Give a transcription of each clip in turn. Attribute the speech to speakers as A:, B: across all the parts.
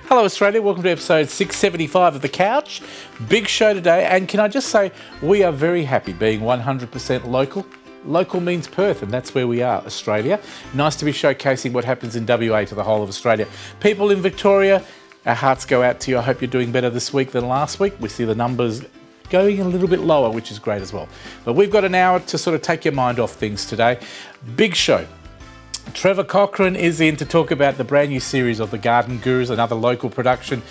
A: Hello Australia, welcome to episode 675 of The Couch. Big show today, and can I just say, we are very happy being 100% local. Local means Perth, and that's where we are, Australia. Nice to be showcasing what happens in WA to the whole of Australia. People in Victoria, our hearts go out to you. I hope you're doing better this week than last week. We see the numbers going a little bit lower, which is great as well. But we've got an hour to sort of take your mind off things today. Big show. Trevor Cochrane is in to talk about the brand new series of The Garden Gurus, another local production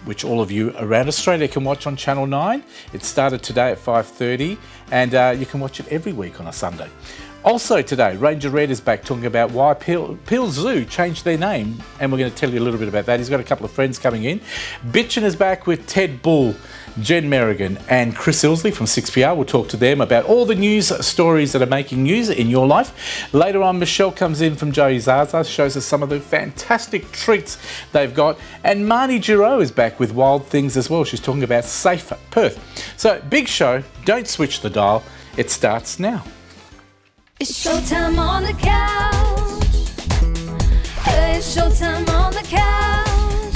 A: which all of you around Australia can watch on Channel 9. It started today at 5:30 and you can watch it every week on a Sunday. Also today, Ranger Red is back talking about why Peel Zoo changed their name, and we're going to tell you a little bit about that. He's got a couple of friends coming in. Bitchin' is back with Ted Bull, Jen Merrigan and Chris Ilsley from 6PR. We'll talk to them about all the news stories that are making news in your life. Later on, Michelle comes in from Joey Zaza, shows us some of the fantastic treats they've got. And Marnie Giroux is back with Wild Things as well. She's talking about safe Perth. So, big show. Don't switch the dial. It starts now.
B: It's showtime on the couch. It's showtime on the couch.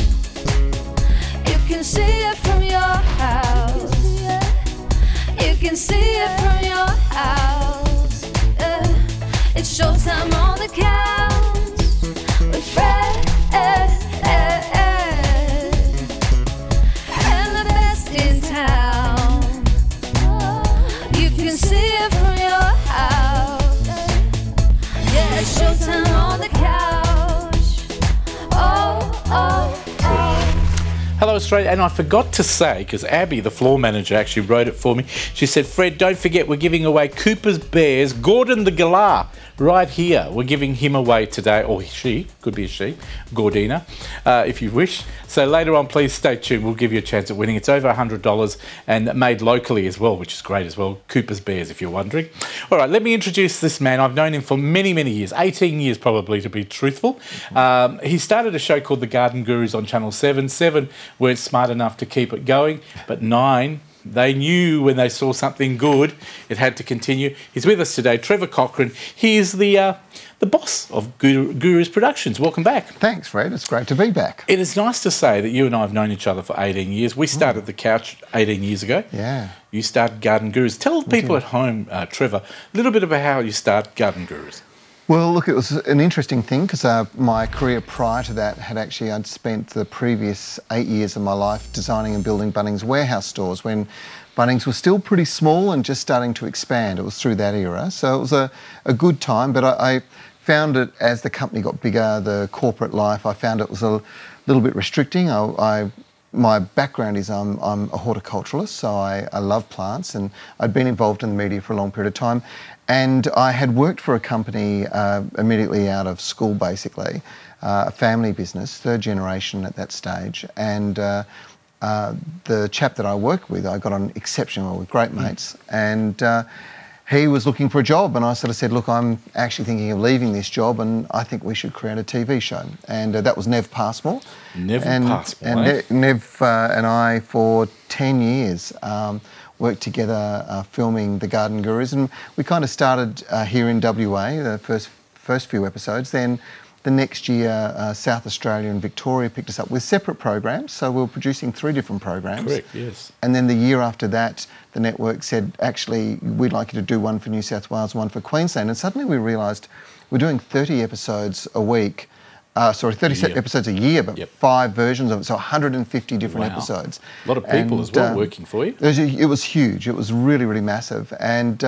B: You can see it from your house. You can see it from your house. It's showtime on the couch with Fred and the best in town. You can see it from your house. Yeah, it's showtime on the couch. Oh, oh, oh.
A: Hello Australia, and I forgot to say, because Abby, the floor manager, actually wrote it for me. She said, Fred, don't forget we're giving away Cooper's Bears, Gordon the Galah, right here. We're giving him away today, or she, could be a she, Gordina, if you wish. So later on, please stay tuned. We'll give you a chance at winning. It's over $100 and made locally as well, which is great as well. Cooper's Bears, if you're wondering. All right, let me introduce this man. I've known him for many, many years, 18 years probably, to be truthful. He started a show called The Garden Gurus on Channel 7. 7 weren't smart enough to keep it going, but 9, they knew when they saw something good, it had to continue. He's with us today, Trevor Cochrane. He is the boss of Gurus Productions. Welcome back.
C: Thanks, Fred. It's great to be back.
A: It is nice to say that you and I have known each other for 18 years. We started The Couch 18 years ago.
C: Yeah.
A: You started Garden Gurus. Tell people at home, Trevor, a little bit about how you started Garden Gurus.
C: Well, look, it was an interesting thing because my career prior to that I'd spent the previous 8 years of my life designing and building Bunnings warehouse stores when Bunnings was still pretty small and just starting to expand. It was through that era. So it was a good time, but I found it as the company got bigger, the corporate life, I found it was a little bit restricting. My background is I'm a horticulturalist, so I love plants, and I'd been involved in the media for a long period of time. And I had worked for a company immediately out of school, basically, a family business, third generation at that stage. And the chap that I worked with, I got on exceptionally well with, great mates. And he was looking for a job, and I sort of said, look, I'm actually thinking of leaving this job, and I think we should create a TV show. And that was Nev Passmore. Nev and I, for 10 years, worked together filming The Garden Gurus, and we kind of started here in WA, the first few episodes. Then the next year, South Australia and Victoria picked us up with separate programs, so we were producing 3 different programs.
A: Correct, yes.
C: And then the year after that, the network said, actually, we'd like you to do one for New South Wales, one for Queensland. And suddenly we realised we're doing 30 episodes a week, 30 episodes a year, but 5 versions of it, so 150 different episodes.
A: A lot of people as well working for you.
C: It was huge. It was really, really massive. And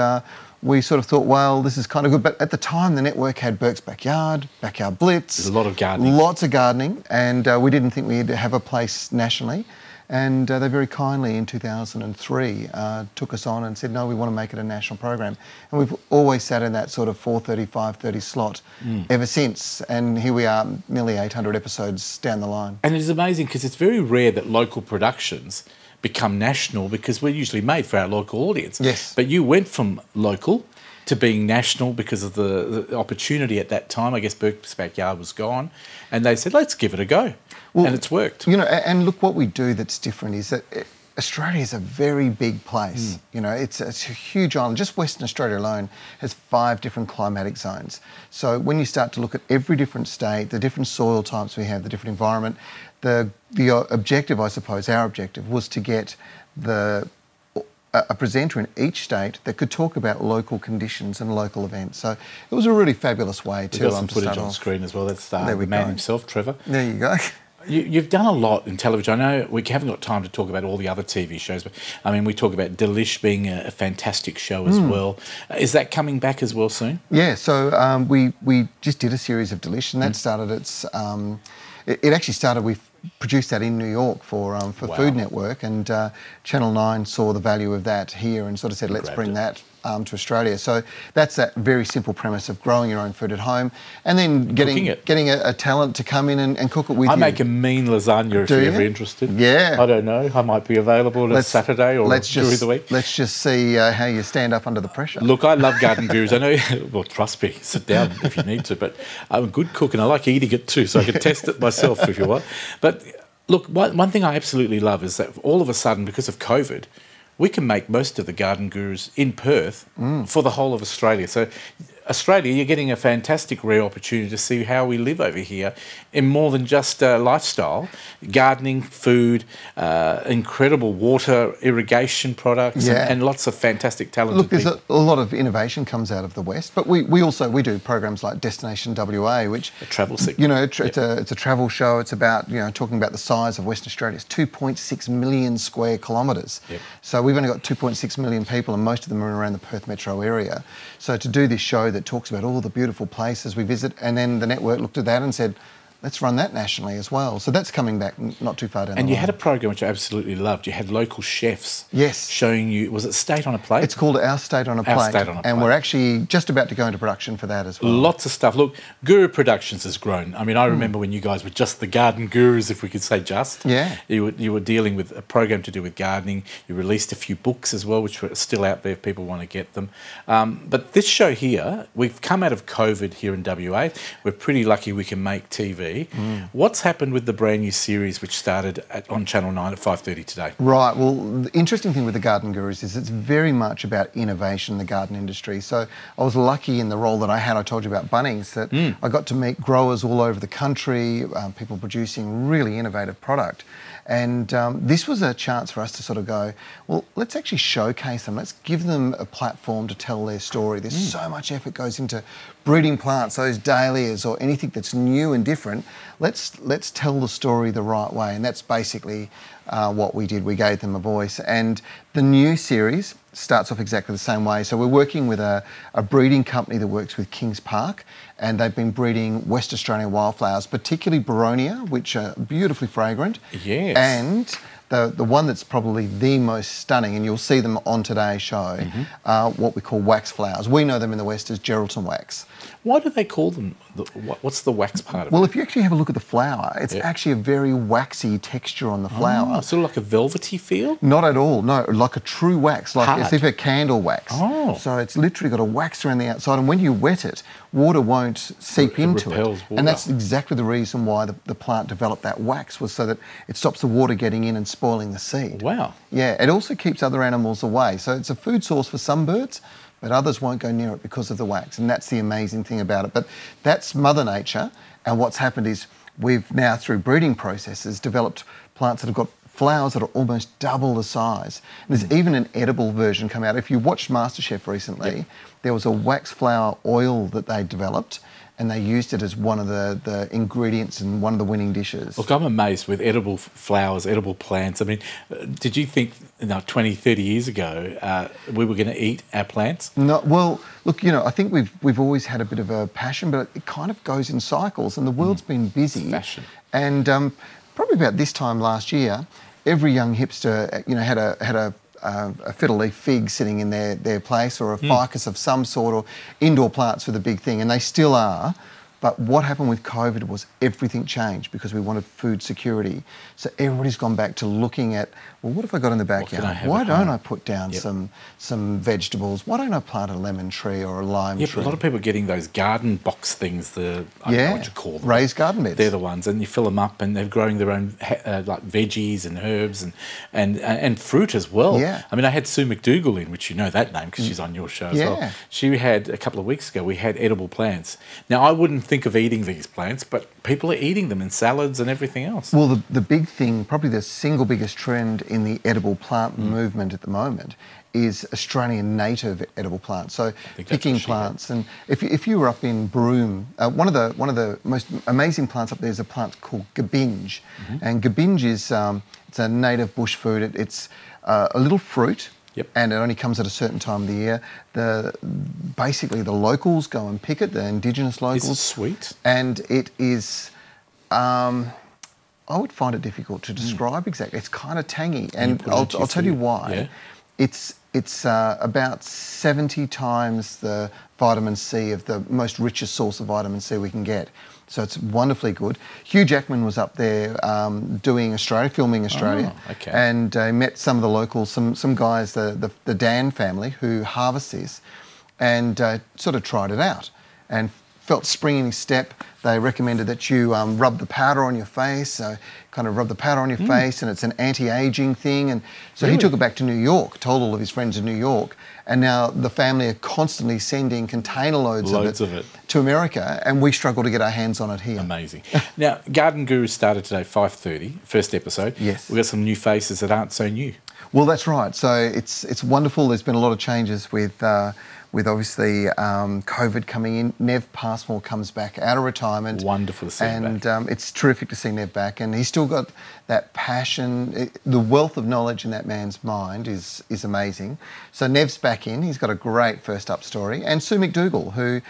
C: we sort of thought, well, this is kind of good. But at the time, the network had Burke's Backyard, Backyard Blitz.
A: There's a lot of gardening.
C: Lots of gardening. And we didn't think we'd have a place nationally. And they very kindly, in 2003, took us on and said, no, we want to make it a national program. And we've always sat in that sort of 4:30, 5:30 slot ever since. And here we are, nearly 800 episodes down the line.
A: And it's amazing because it's very rare that local productions become national, because we're usually made for our local audience.
C: Yes.
A: But you went from local to being national because of the opportunity at that time. I guess Burke's Backyard was gone, and they said, let's give it a go. Well, and it's worked.
C: You know, and look, what we do that's different is that Australia is a very big place. You know, it's a huge island. Just Western Australia alone has 5 different climatic zones. So when you start to look at every different state, the different soil types we have, the different environment, the objective, I suppose, our objective was to get a presenter in each state that could talk about local conditions and local events. So it was a really fabulous way to
A: We've got some footage on screen as well. That's the man himself, Trevor.
C: There you go.
A: You've done a lot in television. I know we haven't got time to talk about all the other TV shows, but I mean, we talk about Delish being a fantastic show as well. Is that coming back as well soon? Yeah,
C: so we just did a series of Delish, and that started it actually started with produced that in New York for Food Network, and Channel 9 saw the value of that here and sort of said, let's bring that to Australia. So that's that very simple premise of growing your own food at home and then getting a talent to come in and cook it with you.
A: I make a mean lasagna if you're ever interested.
C: Yeah.
A: I don't know. I might be available on a Saturday or during the week.
C: Let's just see how you stand up under the pressure.
A: Look, I love garden gurus. I know, well, trust me, sit down if you need to, but I'm a good cook and I like eating it too, so I can test it myself if you want. But look, one thing I absolutely love is that all of a sudden, because of COVID, we can make most of the garden gurus in Perth for the whole of Australia. So Australia, you're getting a fantastic rare opportunity to see how we live over here in more than just lifestyle, gardening, food, incredible water irrigation products, and lots of fantastic talented people.
C: Look, there's a lot of innovation comes out of the West, but we also do programs like Destination WA, which
A: a travel segment.
C: It's a travel show. It's about talking about the size of Western Australia. It's 2.6 million square kilometres. So we've only got 2.6 million people, and most of them are around the Perth metro area. So to do this show that talks about all the beautiful places we visit, and then the network looked at that and said, let's run that nationally as well. So that's coming back not too far down the line.
A: And you had a program which I absolutely loved. You had local chefs showing you, was it State on a Plate?
C: It's called Our State on a Plate.
A: Our State on a Plate.
C: And we're actually just about to go into production for that as well.
A: Lots of stuff. Look, Guru Productions has grown. I mean, I remember when you guys were just the garden gurus, if we could say just.
C: Yeah.
A: You were dealing with a program to do with gardening. You released a few books as well, which are still out there if people want to get them. But this show here, we've come out of COVID here in WA. We're pretty lucky we can make TV. What's happened with the brand new series which started on Channel 9 at 5:30 today?
C: Right, well, the interesting thing with the Garden Gurus is it's very much about innovation in the garden industry. So I was lucky in the role that I had. I told you about Bunnings, that I got to meet growers all over the country, people producing really innovative product. And this was a chance for us to sort of go, well, let's actually showcase them. Let's give them a platform to tell their story. There's so much effort goes into breeding plants, those dahlias or anything that's new and different. Let's tell the story the right way. And that's basically what we did. We gave them a voice. And the new series starts off exactly the same way. So we're working with a breeding company that works with Kings Park, and they've been breeding West Australian wildflowers, particularly Boronia, which are beautifully fragrant.
A: Yes.
C: And the one that's probably the most stunning, and you'll see them on today's show, what we call wax flowers. We know them in the West as Geraldton wax.
A: Why do they call them? What's the wax part of it?
C: Well, if you actually have a look at the flower, it's actually a very waxy texture on the flower.
A: Oh, sort of like a velvety feel?
C: Not at all, no, like a true wax, like as if a candle wax.
A: Oh.
C: So it's literally got a wax around the outside, and when you wet it, water won't seep into it.
A: Repels water.
C: And that's exactly the reason why the plant developed that wax, was so that it stops the water getting in and spoiling the seed.
A: Wow.
C: Yeah, it also keeps other animals away. So it's a food source for some birds, but others won't go near it because of the wax. And that's the amazing thing about it. But that's Mother Nature. And what's happened is we've now, through breeding processes, developed plants that have got flowers that are almost double the size. And there's even an edible version come out. If you watched MasterChef recently, there was a wax flower oil that they developed, and they used it as one of the ingredients in one of the winning dishes.
A: Look, I'm amazed with edible flowers, edible plants. I mean, did you think 20, 30 years ago we were going to eat our plants?
C: No, well, look, I think we've always had a bit of a passion, but it kind of goes in cycles, and the world's been busy.
A: It's fashion.
C: And probably about this time last year, every young hipster, had a fiddle leaf fig sitting in their place, or a ficus of some sort, or indoor plants were the big thing, and they still are. But what happened with COVID was everything changed because we wanted food security. So everybody's gone back to looking at, well, what have I got in the backyard? Why don't I put down some vegetables? Why don't I plant a lemon tree or a lime tree?
A: But a lot of people are getting those garden box things, I don't know what you call them.
C: Raised garden beds.
A: They're the ones, and you fill them up, and they're growing their own like veggies and herbs and fruit as well.
C: Yeah.
A: I mean, I had Sue McDougall in, which you know that name because she's on your show as well. She had, a couple of weeks ago, we had edible plants. Now, I wouldn't think of eating these plants, but people are eating them in salads and everything else.
C: Well, the big thing, probably the single biggest trend in the edible plant movement at the moment is Australian native edible plants. So picking plants, and if you were up in Broome, one of the most amazing plants up there is a plant called gabinge, and gabinge is it's a native bush food. It's a little fruit. Yep. And it only comes at a certain time of the year. Basically, the locals go and pick it, the indigenous locals.
A: Is it sweet?
C: And it is, I would find it difficult to describe exactly. It's kind of tangy, and I'll tell you why. Yeah. It's about 70 times the vitamin C of the most richest source of vitamin C we can get. So it's wonderfully good. Hugh Jackman was up there filming Australia, and met some of the locals, some guys, the Dan family who harvest this, and sort of tried it out and felt spring in his step. They recommended that you rub the powder on your face, so kind of rub the powder on your face, and it's an anti-aging thing. And so he took it back to New York, told all of his friends in New York, and now the family are constantly sending container loads of it to America, and we struggle to get our hands on it here.
A: Amazing. Now, Garden Guru started today, 5:30, first episode.
C: Yes.
A: We've got some new faces that aren't so new.
C: Well, that's right. So it's wonderful. There's been a lot of changes with obviously COVID coming in. Nev Passmore comes back out of retirement.
A: Wonderful to see him back.
C: And it's terrific to see Nev back. And he's still got that passion. The wealth of knowledge in that man's mind is amazing. So Nev's back in. He's got a great first up story. And Sue McDougall, who,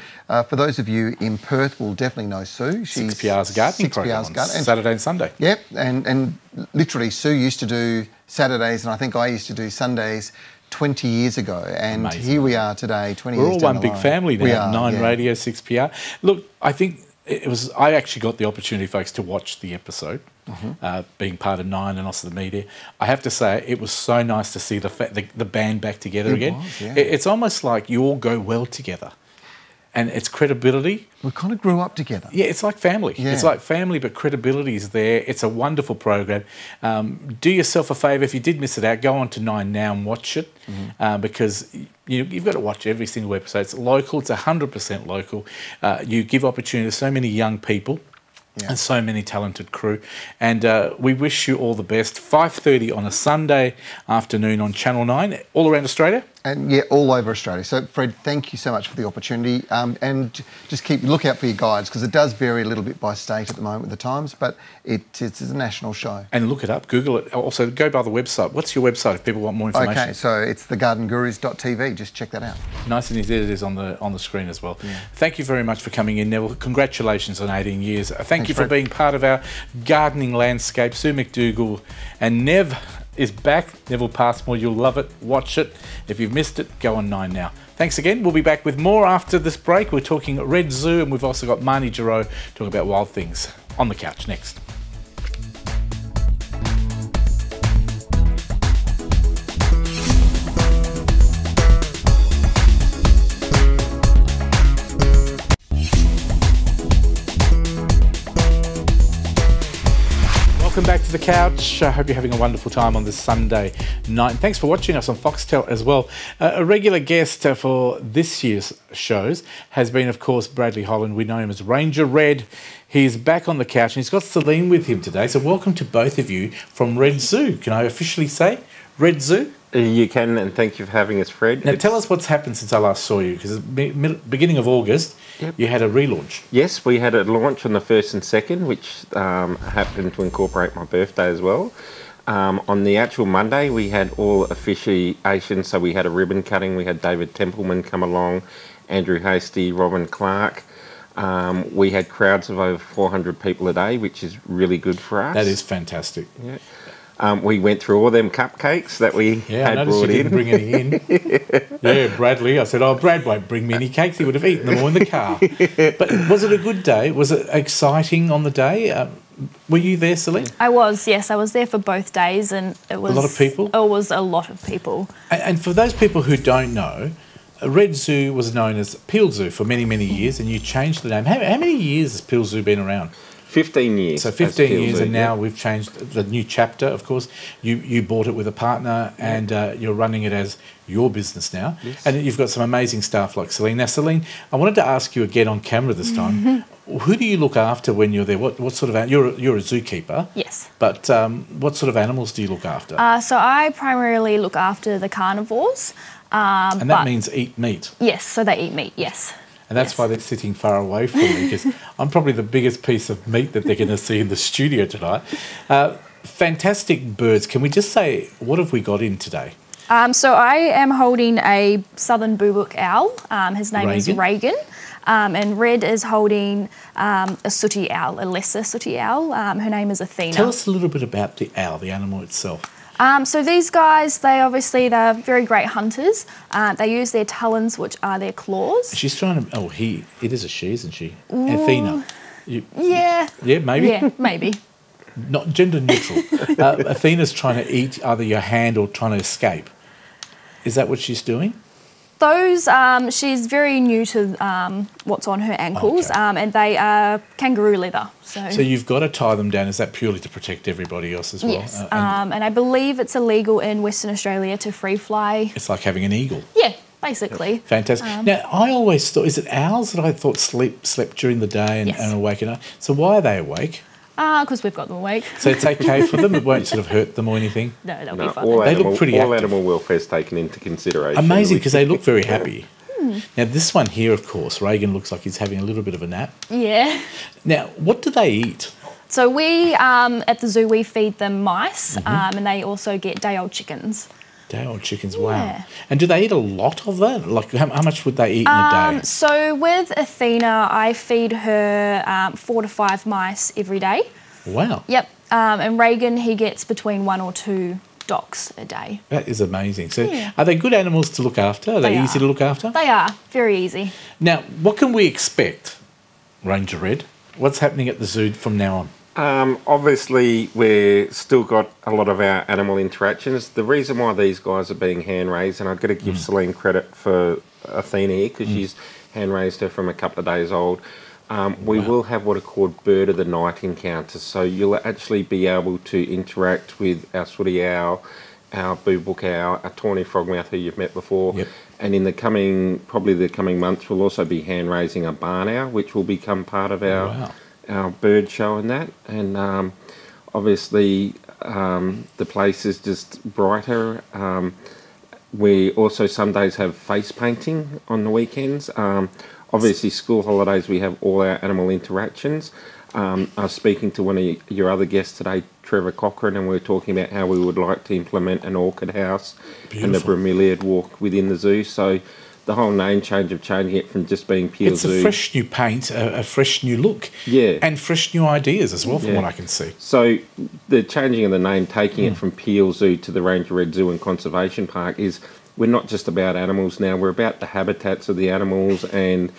C: for those of you in Perth, will definitely know Sue. She's
A: 6PR's gardening program on Saturday and Sunday.
C: Yep. And literally Sue used to do Saturdays, and I think I used to do Sundays 20 years ago, and
A: amazing.
C: Here we are today, 20
A: We're
C: years down
A: all
C: the
A: one big
C: line.
A: family now,
C: We are,
A: 9 Radio, 6PR. Look, I think I actually got the opportunity, folks, to watch the episode, being part of 9 and also the media. I have to say, it was so nice to see the band back together again.
C: Yeah.
A: It's almost like you all go well together. And it's credibility.
C: We kind of grew up together.
A: Yeah, it's like family.
C: Yeah.
A: It's like family, but credibility is there. It's a wonderful program. Do yourself a favour. If you did miss it out, go on to 9 now and watch it, because you've got to watch every single episode. It's local. It's 100% local. You give opportunity to so many young people. Yeah. And so many talented crew. And we wish you all the best. 5:30 on a Sunday afternoon on Channel 9, all around Australia.
C: And yeah, all over Australia. So Fred, thank you so much for the opportunity. And just look out for your guides, because it does vary a little bit by state at the moment with the times, but it's a national show.
A: And look it up, Google it. Also, go by the website. What's your website if people want more information?
C: Okay, so it's thegardengurus.tv. Just check that out.
A: Nice and easy. It is on the screen as well. Yeah. Thank you very much for coming in, Neville. Congratulations on 18 years. Thank you for being part of our gardening landscape. Sue McDougall and Nev is back. Neville Passmore, you'll love it. Watch it. If you've missed it, go on 9 now. Thanks again. We'll be back with more after this break. We're talking Red Zoo, and we've also got Marnie Giroux talking about wild things. On the couch next. Welcome back to the couch. I hope you're having a wonderful time on this Sunday night. And thanks for watching us on Foxtel as well. A regular guest for this year's shows has been, of course, Bradley Holland. We know him as Ranger Red. He's back on the couch, and he's got Celine with him today. So welcome to both of you from Red Zoo. Can I officially say Red Zoo?
D: You can, and thank you for having us, Fred.
A: Now, tell us what's happened since I last saw you, because beginning of August, you had a relaunch.
D: Yes, we had a launch on the 1st and 2nd, which happened to incorporate my birthday as well. On the actual Monday, we had all officiations, so we had a ribbon cutting. We had David Templeman come along, Andrew Hasty, Robin Clark. We had crowds of over 400 people a day, which is really good for us.
A: That is fantastic.
D: Yeah. We went through all them cupcakes that we had brought in.
A: Didn't bring any in. Yeah, Bradley. I said, Brad won't bring me any cakes. He would have eaten them all in the car. But was it a good day? Was it exciting on the day? Were you there, Celine?
E: I was, yes. I was there for both days, and it was...
A: A lot of people?
E: It was a lot of people.
A: And for those people who don't know, Red Zoo was known as Peel Zoo for many, many years, and you changed the name. How many years has Peel Zoo been around?
D: 15 years.
A: So 15 years, and now we've changed the new chapter, of course. You bought it with a partner, and you're running it as your business now. Yes. And you've got some amazing staff like Celine. Now, Celine, I wanted to ask you again on camera this time, who do you look after when you're there? What sort of you're a zookeeper?
E: Yes.
A: But what sort of animals do you look after?
E: So I primarily look after the carnivores.
A: And that means eat meat.
E: Yes, so they eat meat, yes.
A: And that's why they're sitting far away from me, because I'm probably the biggest piece of meat that they're going to see in the studio tonight. Fantastic birds. Can we just say, what have we got in today?
E: So I am holding a southern boobook owl. His name is Reagan. And Red is holding a sooty owl, a lesser sooty owl. Her name is Athena.
A: Tell us a little bit about the owl, the animal itself.
E: So these guys, they're very great hunters. They use their talons, which are their claws.
A: She's trying to... it is a she, isn't she? Ooh. Athena.
E: Yeah.
A: Yeah, maybe?
E: Yeah, maybe.
A: Not gender neutral. Athena's trying to eat either your hand or trying to escape. Is that what she's doing?
E: She's very new to what's on her ankles, and they are kangaroo leather. So
A: you've got to tie them down. Is that purely to protect everybody else as well?
E: Yes, and I believe it's illegal in Western Australia to free fly.
A: It's like having an eagle.
E: Yeah, basically.
A: Fantastic. Now, I always thought, is it owls that I thought slept during the day and awake at night? So why are they awake?
E: Because we've got them awake.
A: So it's okay for them? It won't sort of hurt them or anything?
E: No, they'll be fine.
A: They look pretty active.
D: All animal welfare is taken into consideration.
A: Amazing, because they look very happy. Now, this one here, of course, Reagan looks like he's having a little bit of a nap.
E: Yeah.
A: Now, what do they eat?
E: So we, at the zoo, we feed them mice, and they also get day-old chickens.
A: Day-old chickens, wow. And do they eat a lot of that? Like, how much would they eat in a day?
E: So with Athena, I feed her 4 to 5 mice every day.
A: Wow.
E: Yep. And Reagan, he gets between 1 or 2 docks a day.
A: That is amazing. So are they good animals to look after? Are they easy to look after?
E: They are. Very easy.
A: Now, what can we expect, Ranger Red? What's happening at the zoo from now on?
D: Obviously, we've still got a lot of our animal interactions. The reason why these guys are being hand-raised, and I've got to give Celine credit for Athena here, because she's hand-raised her from a couple of days old. We will have what are called bird of the night encounters. So you'll actually be able to interact with our sooty owl, our boobook owl, our tawny frogmouth who you've met before. Yep. And in the coming months, we'll also be hand-raising a barn owl, which will become part of our bird show and that. And obviously the place is just brighter. We also some days have face painting on the weekends. Obviously, school holidays, we have all our animal interactions. I was speaking to one of your other guests today, Trevor Cochrane, and we were talking about how we would like to implement an orchid house and a bromeliad walk within the zoo. So the whole name change of changing it from just being pure zoo.
A: It's a fresh new paint, a fresh new look.
D: Yeah.
A: And fresh new ideas as well, from what I can see.
D: So the changing of the name, taking it from Peel Zoo to the Ranger Red Zoo and Conservation Park is... We're not just about animals now, we're about the habitats of the animals and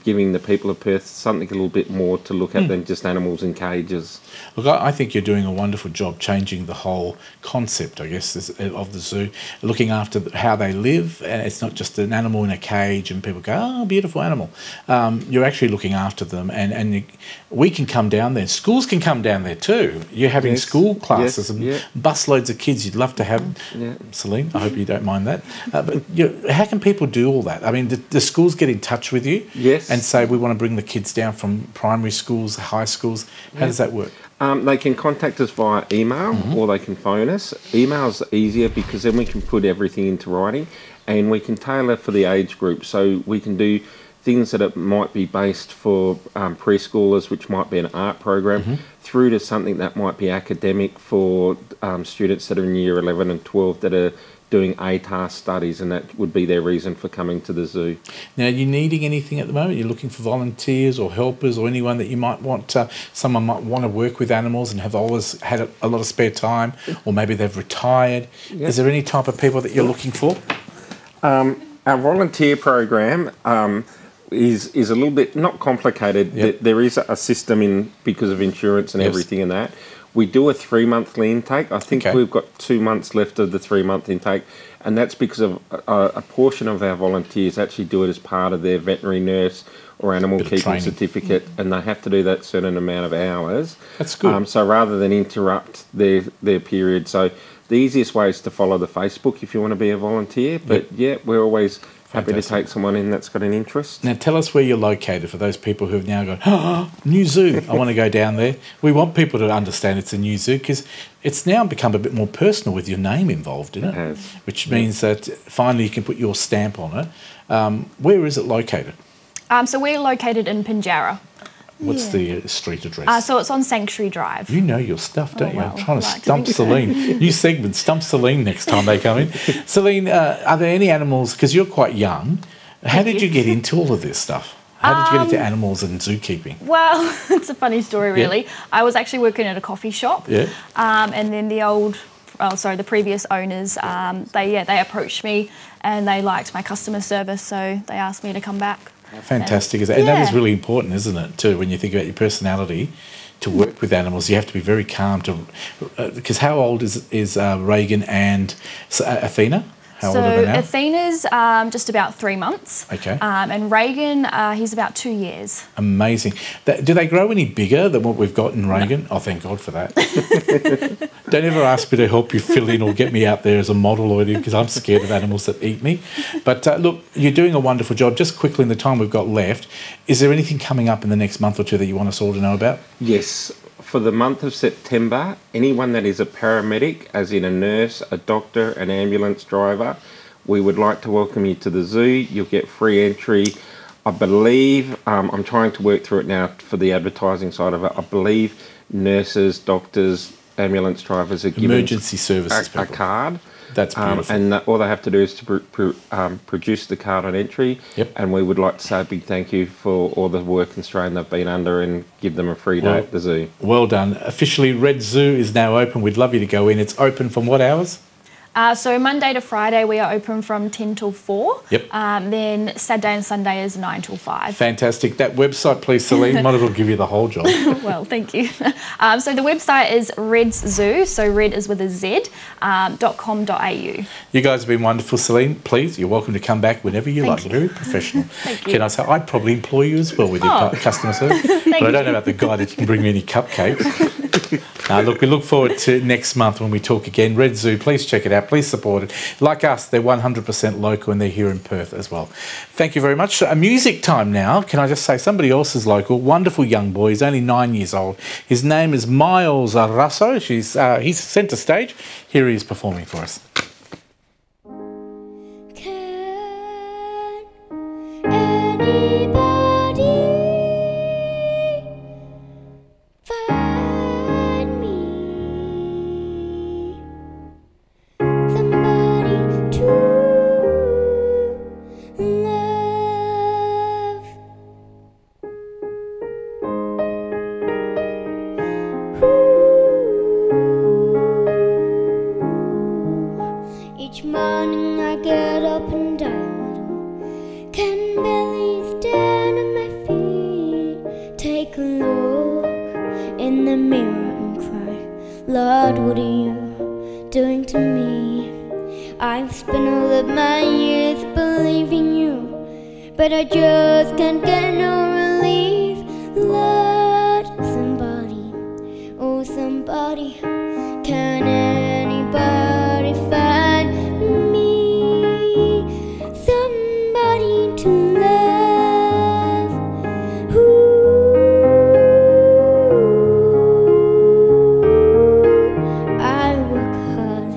D: giving the people of Perth something a little bit more to look at than just animals in cages.
A: Look, I think you're doing a wonderful job changing the whole concept, I guess, of the zoo, looking after how they live, and it's not just an animal in a cage and people go, oh, beautiful animal. You're actually looking after them, and we can come down there. Schools can come down there too. You're having school classes and busloads of kids. You'd love to have, Celine, I hope you don't mind that. But how can people do all that? I mean, the schools get in touch with you and say, we want to bring the kids down from primary schools, high schools. How does that work?
D: They can contact us via email or they can phone us. Email's easier because then we can put everything into writing and we can tailor for the age group. So we can do things that it might be based for preschoolers, which might be an art program, through to something that might be academic for students that are in year 11 and 12 that are doing ATAR studies, and that would be their reason for coming to the zoo.
A: Now, are you needing anything at the moment? You're looking for volunteers or helpers or anyone that you might want, someone might want to work with animals and have always had a lot of spare time, or maybe they've retired. Is there any type of people that you're looking for?
D: Our volunteer program is a little bit, not complicated. There is a system in because of insurance and everything and that. We do a 3-monthly intake. I think we've got 2 months left of the 3-month intake, and that's because of a portion of our volunteers actually do it as part of their veterinary nurse or animal keeping certificate, and they have to do that certain amount of hours.
A: That's good.
D: So rather than interrupt their period, so the easiest way is to follow the Facebook if you want to be a volunteer. But we're always Happy to take someone in that's got an interest.
A: Now, tell us where you're located for those people who have now gone, oh, new zoo, I want to go down there. We want people to understand it's a new zoo because it's now become a bit more personal with your name involved in it, which means that finally you can put your stamp on it. Where is it located?
E: So we're located in Pinjarra.
A: What's the street address?
E: So it's on Sanctuary Drive.
A: You know your stuff, don't you?
E: Well,
A: I'm trying to
E: like
A: stump Celine. New segment, stump Celine next time they come in. Celine, are there any animals, because you're quite young, how did you get into all of this stuff? How did you get into animals and zookeeping?
E: Well, it's a funny story, really. I was actually working at a coffee shop. And then the previous owners, they approached me and they liked my customer service, so they asked me to come back.
A: Fantastic. And that is really important, isn't it, too, when you think about your personality, to work with animals, you have to be very calm. Because how old is Reagan and Athena? How old are they now?
E: Athena's just about 3 months.
A: Okay.
E: And Reagan, he's about 2 years.
A: Amazing. Do they grow any bigger than what we've got in Reagan? No. Oh, thank God for that. Don't ever ask me to help you fill in or get me out there as a model or anything, because I'm scared of animals that eat me. But look, you're doing a wonderful job. Just quickly in the time we've got left, is there anything coming up in the next month or two that you want us all to know about?
D: Yes. For the month of September, anyone that is a paramedic, as in a nurse, a doctor, an ambulance driver, we would like to welcome you to the zoo. You'll get free entry. I believe, I'm trying to work through it now for the advertising side of it, I believe nurses, doctors, ambulance drivers are given
A: emergency services
D: a card.
A: That's beautiful.
D: And all they have to do is to produce the card on entry. And we would like to say a big thank you for all the work and strain they've been under and give them a free day at the zoo.
A: Well done. Officially, Red Zoo is now open. We'd love you to go in. It's open from what hours?
E: So Monday to Friday we are open from 10 till 4.
A: Yep.
E: Then Saturday and Sunday is 9 till 5.
A: Fantastic. That website, please, Celine. Might as well give you the whole job.
E: Well, thank you. So the website is Red's Zoo, so Red is with a Z, .com.au.
A: You guys have been wonderful, Celine. Please, you're welcome to come back whenever you like. You're very professional.
E: Thank you.
A: Can I say, I'd probably employ you as well with your customer service. But I don't know about the guy that you can bring me any cupcakes. Look, we look forward to next month when we talk again. Red Zoo, please check it out. Please support it. Like us, they're 100% local and they're here in Perth as well. Thank you very much. Music time now. Can I just say, somebody else is local. Wonderful young boy. He's only 9 years old. His name is Miles Russo. He's centre stage. Here he is performing for us.
F: Each morning I get up and down, can barely stand on my feet. Take a look in the mirror and cry, Lord, what are you doing to me? I've spent all of my years believing you, but I just can't get no relief. Lord, somebody, oh somebody, can anybody find me somebody to love? I work hard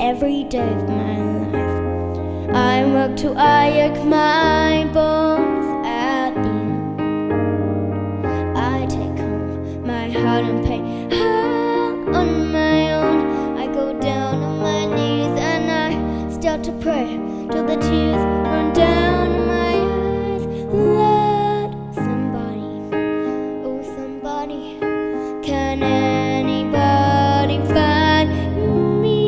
F: every day of my life. I work till I ache my bones. At the end, I take home my heart and pain all on my own. I go down on my knees and I start to pray till the tears run down my eyes. Lord, somebody, oh somebody, can anybody find me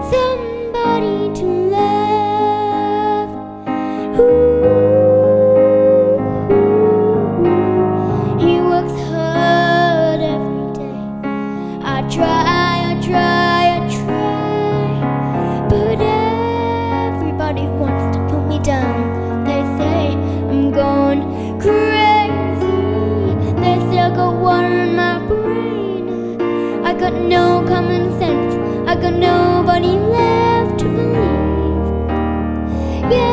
F: somebody to love? He works hard every day. I try, but everybody wants to put me down. They say I'm going crazy. They say I got water in my brain. I got no common sense. I got nobody left to believe. Yeah.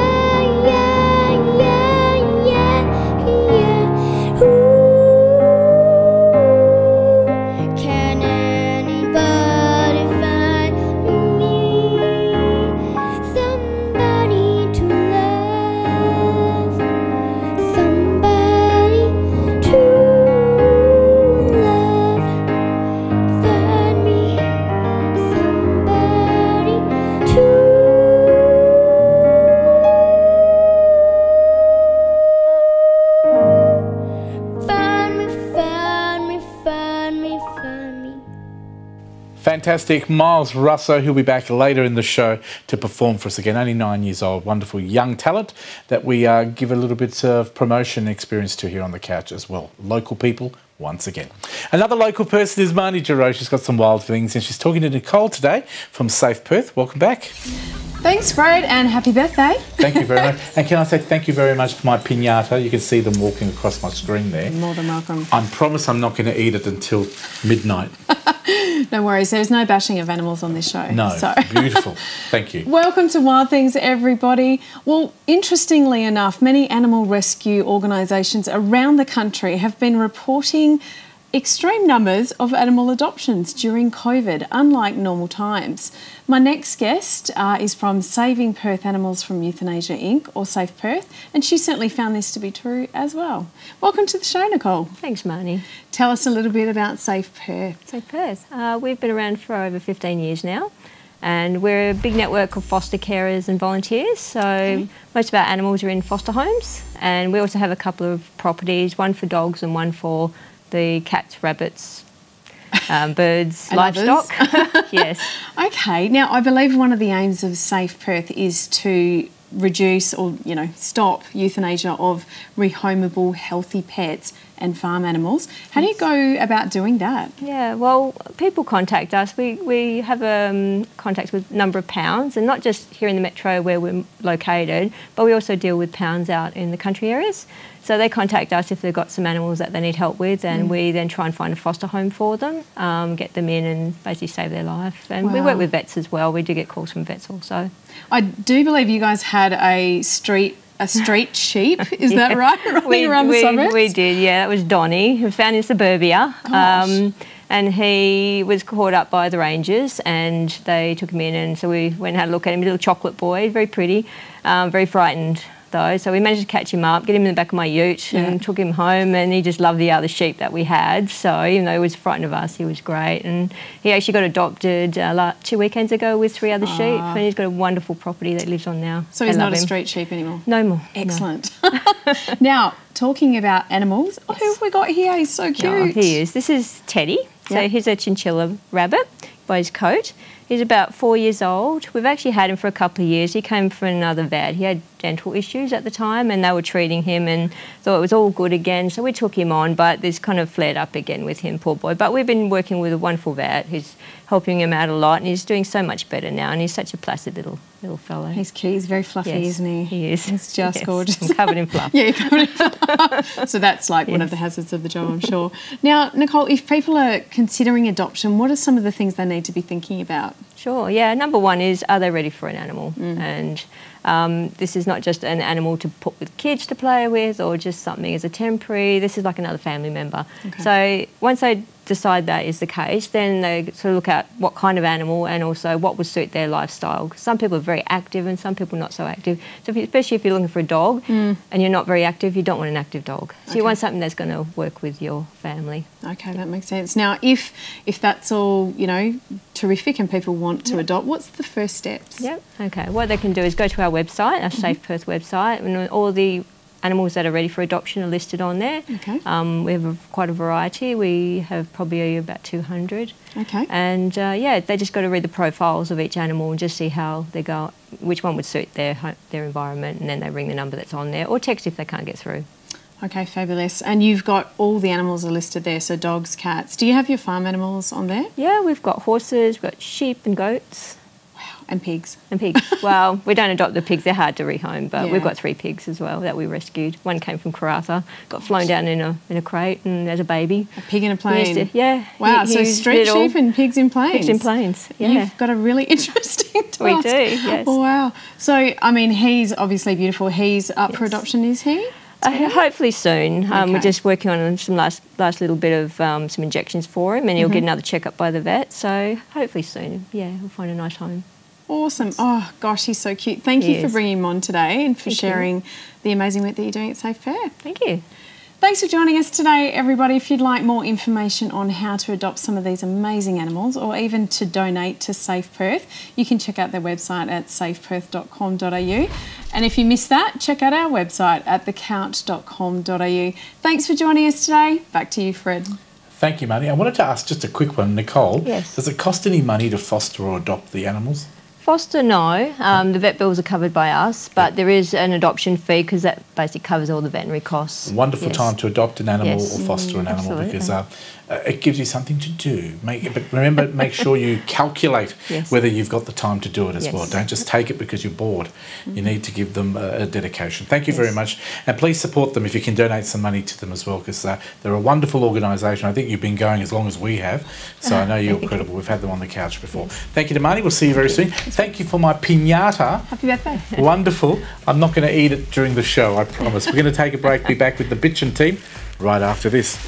A: Fantastic. Miles Russo, who'll be back later in the show to perform for us again. Only 9 years old. Wonderful young talent that we give a little bit of promotion experience to here on the couch as well. Local people, once again. Another local person is Marnie Giroux. She's got some wild things, and she's talking to Nicole today from Safe Perth. Welcome back.
G: Thanks, Fred, and happy birthday.
A: Thank you very much. And can I say thank you very much for my piñata? You can see them walking across my screen there.
G: More than welcome.
A: I promise I'm not going to eat it until midnight.
G: No worries, there's no bashing of animals on this show.
A: No,
G: so.
A: Beautiful. Thank you.
G: Welcome to Wild Things, everybody. Well, interestingly enough, many animal rescue organisations around the country have been reporting extreme numbers of animal adoptions during COVID, unlike normal times. My next guest is from Saving Perth Animals from Euthanasia Inc, or Safe Perth, and she certainly found this to be true as well. Welcome to the show, Nicole.
H: Thanks, Marnie.
G: Tell us a little bit about Safe Perth.
H: Safe Perth. We've been around for over 15 years now, and we're a big network of foster carers and volunteers. So most of our animals are in foster homes, and we also have a couple of properties, one for dogs and one for the cats, rabbits, birds, livestock. Yes.
G: Okay. Now, I believe one of the aims of Safe Perth is to reduce or, stop euthanasia of rehomable, healthy pets and farm animals. How do you go about doing that?
H: Yeah, well, people contact us. We have contacts with a number of pounds, and not just here in the metro where we're located, but we also deal with pounds out in the country areas. So they contact us if they've got some animals that they need help with, and we then try and find a foster home for them, get them in and basically save their life. And we work with vets as well. We do get calls from vets also.
G: I do believe you guys had a street sheep, is that right? Running around the suburbs?
H: We did, yeah. That was Donnie, who was found in suburbia. And he was caught up by the rangers, and they took him in, and so we went and had a look at him. A little chocolate boy, very pretty, very frightened though. So we managed to catch him up, get him in the back of my ute and took him home, and he just loved the other sheep that we had. So even though he was frightened of us, he was great. And he actually got adopted 2 weekends ago with 3 other sheep, and he's got a wonderful property that he lives on now.
G: So he's not a street sheep anymore?
H: No more.
G: Excellent. No. Now, talking about animals, who have we got here? He's so cute.
H: Oh, he is. This is Teddy. So he's a Chinchilla Rabbit by his coat. He's about 4 years old. We've actually had him for a couple of years. He came from another vet. He had dental issues at the time, and they were treating him and thought it was all good again. So we took him on, but this kind of flared up again with him, poor boy. But we've been working with a wonderful vet who's helping him out a lot, and he's doing so much better now, and he's such a placid little fellow.
G: He's cute. He's very fluffy, isn't he?
H: He is.
G: He's just gorgeous.
H: I'm covered in fluff.
G: Yeah, covered in fluff. So that's like one of the hazards of the job, I'm sure. Now, Nicole, if people are considering adoption, what are some of the things they need to be thinking about?
H: Sure, yeah. Number one is, are they ready for an animal? And this is not just an animal to put with kids to play with or just something as a temporary. This is like another family member. Okay. So once they decide that is the case, then they sort of look at what kind of animal and also what would suit their lifestyle. Some people are very active and some people not so active. So especially if you're looking for a dog and you're not very active, you don't want an active dog. So you want something that's going to work with your family. Okay,
G: that makes sense. Now, if that's all, terrific and people want to adopt, what's the first steps?
H: Yep. Okay. What they can do is go to our website, our Safe Perth website, and all the animals that are ready for adoption are listed on there. Okay. We have quite a variety. We have probably about 200. Okay. And they just got to read the profiles of each animal and just see how they go, which one would suit their environment, and then they ring the number that's on there or text if they can't get through.
G: Okay, fabulous. And you've got all the animals are listed there, so dogs, cats. Do you have your farm animals on there?
H: Yeah, we've got horses, we've got sheep and goats.
G: And pigs.
H: And pigs. Well, we don't adopt the pigs. They're hard to rehome, but we've got 3 pigs as well that we rescued. One came from Karratha, got flown down in a crate and as a baby.
G: A pig in a plane?
H: Wow,
G: so street sheep and pigs in planes?
H: Pigs in planes, yeah.
G: You've got a really interesting task.
H: We do, yes.
G: Wow. So, I mean, he's obviously beautiful. He's up for adoption, is he?
H: Hopefully soon. We're just working on some last little bit of some injections for him, and he'll get another checkup by the vet. So hopefully soon, we'll find a nice home.
G: Awesome. Oh, gosh, he's so cute. Thank you for bringing him on today and for sharing the amazing work that you're doing at Safe Perth.
H: Thank you.
G: Thanks for joining us today, everybody. If you'd like more information on how to adopt some of these amazing animals or even to donate to Safe Perth, you can check out their website at safeperth.com.au. And if you missed that, check out our website at thecouch.com.au. Thanks for joining us today. Back to you, Fred.
A: Thank you, Marnie. I wanted to ask just a quick one, Nicole.
H: Yes.
A: Does it cost any money to foster or adopt the animals?
H: Foster, no. The vet bills are covered by us, but there is an adoption fee because that basically covers all the veterinary costs.
A: Wonderful time to adopt an animal
H: Yes.
A: or foster an animal
H: Absolutely.
A: because it gives you something to do. But remember, make sure you calculate
H: Yes.
A: whether you've got the time to do it as
H: Yes.
A: well. Don't just take it because you're bored. You need to give them a dedication. Thank you very much. And please support them if you can donate some money to them as well because they're a wonderful organisation. I think you've been going as long as we have, so I know you're credible. We've had them on the couch before. Thank you to Marnie. We'll see you very soon. Thank you for my piñata.
G: Happy birthday.
A: Wonderful. I'm not going to eat it during the show, I promise. We're going to take a break, be back with the Bitchin' team right after this.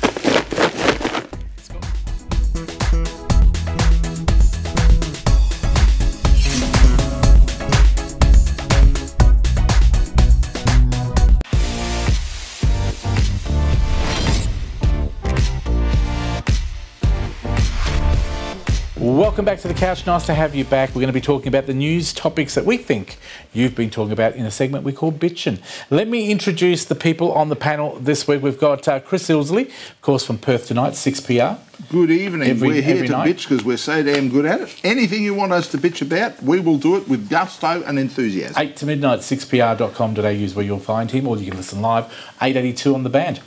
A: Welcome back to the couch. Nice to have you back. We're going to be talking about the news topics that we think you've been talking about in a segment we call Bitchin'. Let me introduce the people on the panel this week. We've got Chris Ilsley, of course, from Perth Tonight, 6PR.
I: Good evening. We're here to
A: night.
I: bitch because we're so damn good at it. Anything you want us to bitch about, we will do it with gusto and enthusiasm.
A: 8 to midnight, 6pr.com.au is where you'll find him, or you can listen live, 882 on the band.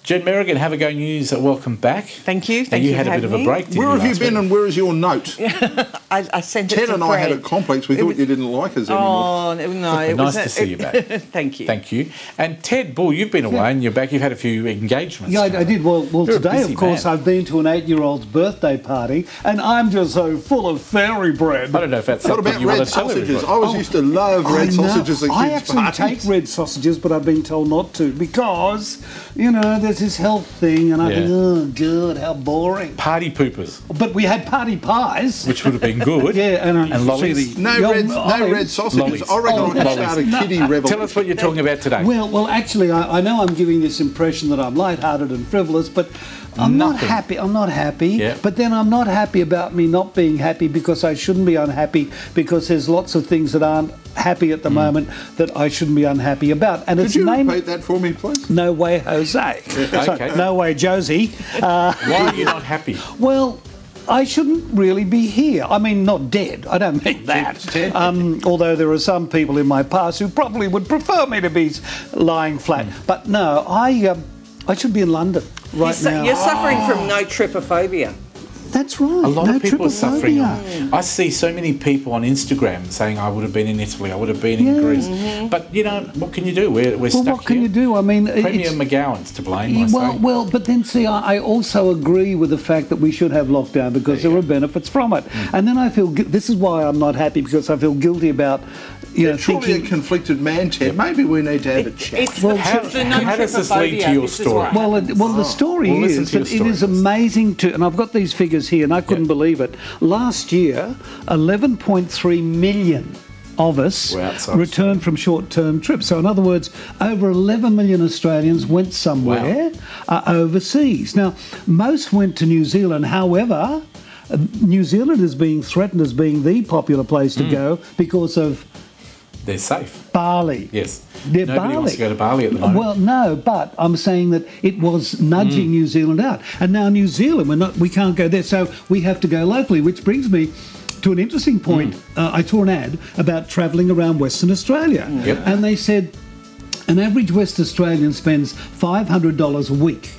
A: Jen Merrigan, Have a Go News, welcome back.
J: Thank you. Thank you.
I: You
J: had
I: a
J: bit
I: of a break, didn't you? Where have you been and where is your note?
J: I sent it to
I: Ted and I had a complex. We thought you didn't like us anymore.
J: Oh, no. It
A: nice to see you back.
J: Thank you.
A: Thank you. And Ted Bull, you've been away and you're back. You've had a few engagements.
K: Yeah, I did. Well,
A: You're a
K: today,
A: busy
K: of course,
A: man.
K: I've been to an 8-year-old's birthday party, and I'm just so full of fairy bread.
A: I don't know if that's
I: What
A: something
I: about
A: you want
I: red
A: to tell
I: sausages?
A: everybody.
I: I used to love red sausages at
K: I
I: kids'
K: actually
I: parties.
K: take red sausages, but I've been told not to because, you know, there's this health thing, and I think, oh, God, how boring.
A: Party poopers.
K: But we had party pies.
A: Which would have been good.
K: Yeah, and
A: lollies.
I: No red sausages.
A: Lollies.
I: I reckon I could start a kiddie revolution.
A: Tell us what you're talking about today.
K: Well, actually, I know I'm giving this impression that I'm lighthearted and frivolous, but I'm not happy. I'm not happy.
A: Yeah.
K: But then I'm not happy about me not being happy because I shouldn't be unhappy because there's lots of things that aren't happy at the moment that I shouldn't be unhappy about. And
I: Could
K: it's
I: you
K: named
I: repeat that for me, please?
K: No Way Jose.
A: Okay.
K: So, No Way Josie.
A: Why are you not happy?
K: Well, I shouldn't really be here. I mean, not dead. I don't mean that. Although there are some people in my past who probably would prefer me to be lying flat. But no, I should be in London right now.
J: You're suffering from no trypophobia.
K: That's right.
A: A lot
K: no
A: of people are suffering.
K: trypophobia.
A: I see so many people on Instagram saying, I would have been in Italy, I would have been in Greece. But, you know, what can you do? We're
K: Well,
A: stuck
K: what can
A: here.
K: you do? I mean,
A: Premier McGowan's to blame, I say.
K: well, but then see, I also agree with the fact that we should have lockdown because there are benefits from it. And then I feel this is why I'm not happy because I feel guilty about, you know,
I: Surely
K: thinking.
I: a conflicted man, Ted. Maybe we need to have a chat.
J: It's
K: Well,
A: How does this lead to your story?
K: Well, the story
A: Well, listen
K: is
A: to your
K: that it is
A: story.
K: amazing to, and I've got these figures here, and I couldn't believe it. Last year, 11.3 million of us
A: Were outside
K: returned from short-term trips. So, in other words, over 11 million Australians went somewhere overseas. Now, most went to New Zealand. However, New Zealand is being threatened as being the popular place to go because of
A: They're safe.
K: Bali.
A: Yes.
K: Yeah,
A: Nobody
K: Bali.
A: wants to go to Bali at the moment.
K: Well, no, but I'm saying that it was nudging New Zealand out, and now New Zealand, we can't go there, so we have to go locally. Which brings me to an interesting point. I saw an ad about travelling around Western Australia, and they said an average West Australian spends $500 a week.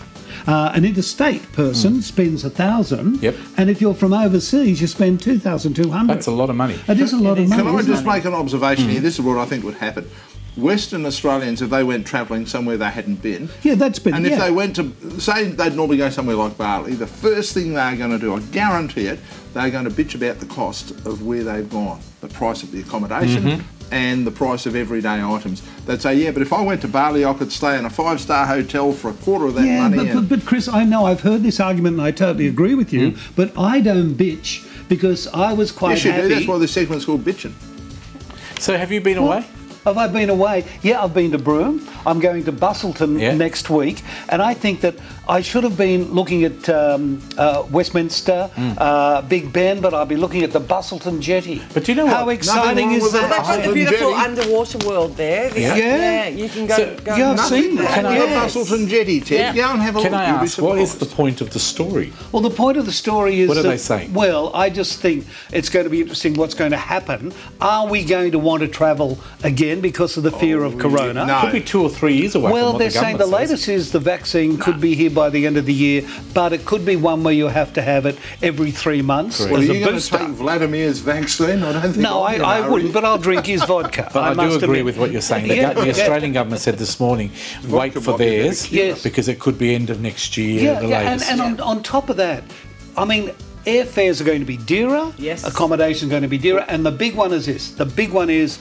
K: An interstate person spends $1,000, and if you're from overseas, you spend $2,200.
A: That's a lot of money.
K: It is a lot of money.
I: Can I
K: isn't
I: just
K: it?
I: make an observation here? This is what I think would happen. Western Australians, if they went travelling somewhere they hadn't been,
K: Yeah, that's been.
I: and if they went to, say they'd normally go somewhere like Bali, the first thing they're going to do, I guarantee it, they're going to bitch about the cost of where they've gone, the price of the accommodation and the price of everyday items. They'd say, yeah, but if I went to Bali, I could stay in a 5-star hotel for a quarter of that money.
K: But Chris, I know I've heard this argument and I totally agree with you, but I don't bitch because I was quite
I: yes, you
K: happy.
I: do. That's why this segment's called Bitchin'.
A: So have you been away?
K: Have I been away? Yeah, I've been to Broome. I'm going to Bustleton next week, and I think that I should have been looking at Westminster, Big Ben, but I'll be looking at the Bustleton Jetty.
A: But do you know
K: how exciting is that?
J: They've got the beautiful underwater world there. Yeah, you can go.
K: I've seen that.
I: Can I have Bustleton Jetty, Ted? Go and have a look.
A: Can I ask, what is the point of the story?
K: Well, the point of the story is
A: what are they saying?
K: Well, I just think it's going to be interesting what's going to happen. Are we going to want to travel again because of the fear of corona?
I: No.
A: Could be 2 or 3 years away.
K: Well,
A: from what
K: they're saying the latest is the vaccine could be here by the end of the year, but it could be one where you have to have it every 3 months.
I: Well, are you going to take Vladimir's vaccine? I don't think.
K: No, I wouldn't, but I'll drink his vodka.
A: But I do agree with what you're saying. The Australian government said this morning, wait for theirs, because it could be end of next year, the latest.
K: And on top of that, I mean, airfares are going to be dearer, accommodation is going to be dearer, and the big one is this. The big one is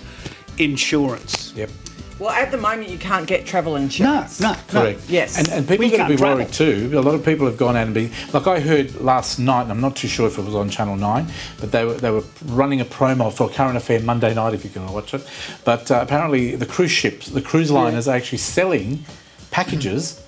K: insurance.
A: Yep.
J: Well, at the moment, you can't get travel insurance.
K: No.
A: Correct.
J: Yes.
A: And people are going to be worried too. A lot of people have gone out and been... Like I heard last night, and I'm not too sure if it was on Channel 9, but they were running a promo for Current Affair Monday night, if you can watch it. But apparently the cruise ships, the cruise liners are actually selling packages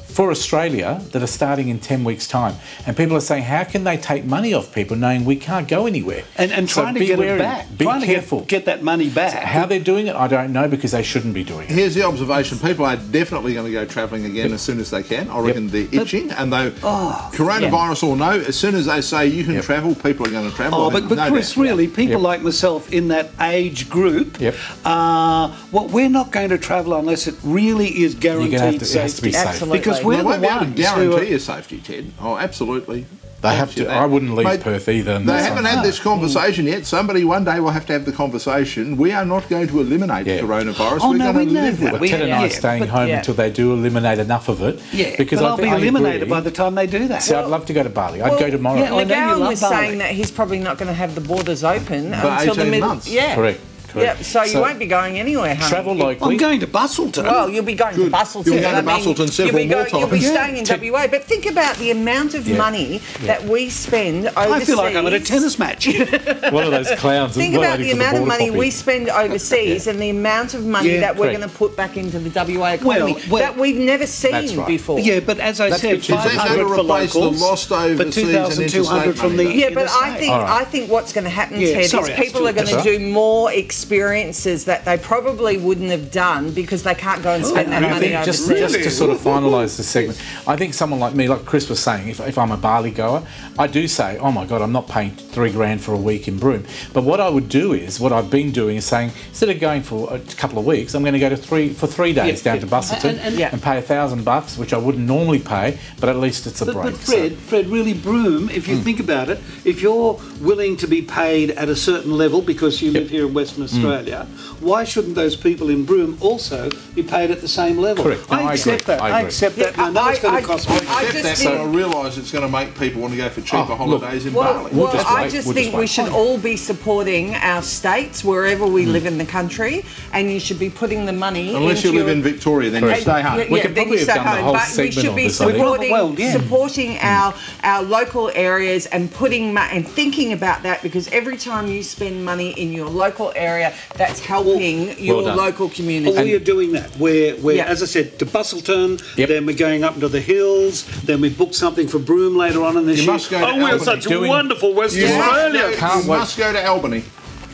A: for Australia that are starting in 10 weeks' time. And people are saying, how can they take money off people knowing we can't go anywhere?
K: And trying to get it back.
A: Be careful.
K: Get that money back.
A: How they're doing it, I don't know, because they shouldn't be doing it.
I: Here's the observation. People are definitely going to go travelling again as soon as they can. I reckon they're itching. And they coronavirus or no, as soon as they say you can travel, people are going to travel.
K: Oh, but Chris, really, people like myself in that age group, well, we're not going to travel unless it really is guaranteed safety.
A: It has to be safe.
J: Absolutely.
K: Because we're
I: they won't be able to
K: ones
I: guarantee your safety, Ted. Oh, absolutely.
A: They have to. I wouldn't leave Perth either.
I: They haven't had this conversation yet. Somebody one day will have to have the conversation. We are not going to eliminate coronavirus.
K: Oh,
I: we're
K: no,
I: going to
K: we know
I: live
K: that.
I: with it.
A: Ted and I are staying home until they do eliminate enough of it.
K: Yeah,
A: because
K: but I'll be eliminated by the time they do that.
A: See, I'd love to go to Bali. I'd go tomorrow.
J: Yeah, McGowan was saying that he's probably not going to have the borders open until the middle.
I: Months.
J: Yeah.
A: Correct.
J: Yep, so you won't be going anywhere, honey.
A: Travel locally.
K: I'm going to Bustleton.
J: Well, you'll be going to Bustleton.
I: You'll be going to Bustleton several more times.
J: You'll be staying in WA. But think about the amount of money that we spend overseas.
K: I feel like I'm at a tennis match.
A: One of those clowns.
J: Think about the amount of money we spend overseas and the amount of money that we're going to put back into the WA economy that we've never seen before.
K: Yeah, but as I said, 500 for locals, but 2,200 from the...
J: Yeah, but I think what's going to happen, Ted, is people are going to do more experiences that they probably wouldn't have done because they can't go and spend that money overseas.
A: Just to sort of finalise this segment, I think someone like me, like Chris was saying, if I'm a Bali goer, I do say, oh my God, I'm not paying $3,000 for a week in Broome. But what I would do is, what I've been doing is saying, instead of going for a couple of weeks, I'm going to go to 3 days down to Bustleton and pay $1,000, which I wouldn't normally pay, but at least it's a break.
K: But Fred, really, Broome, if you think about it, if you're willing to be paid at a certain level because you live here in Western Australia, why shouldn't those people in Broome also be paid at the same level?
A: Correct. No,
K: I accept that. I accept that. I know it's going to cost me.
I: I accept that, but I realise it's going to make people want to go for cheaper holidays in Bali.
J: Well, I just think we should all be supporting our states wherever we live in the country, and you should be putting the money
I: unless you live in Victoria, then you stay home.
A: We could probably have done the whole segment of this, I think.
J: Supporting our local areas and thinking about that, because every time you spend money in your local area, that's helping your local community.
K: Well, we are doing that. We're as I said, to Bustleton, then we're going up into the hills, then we booked something for Broome later on in this year. We're such a wonderful Western Australia.
I: You must go to Albany.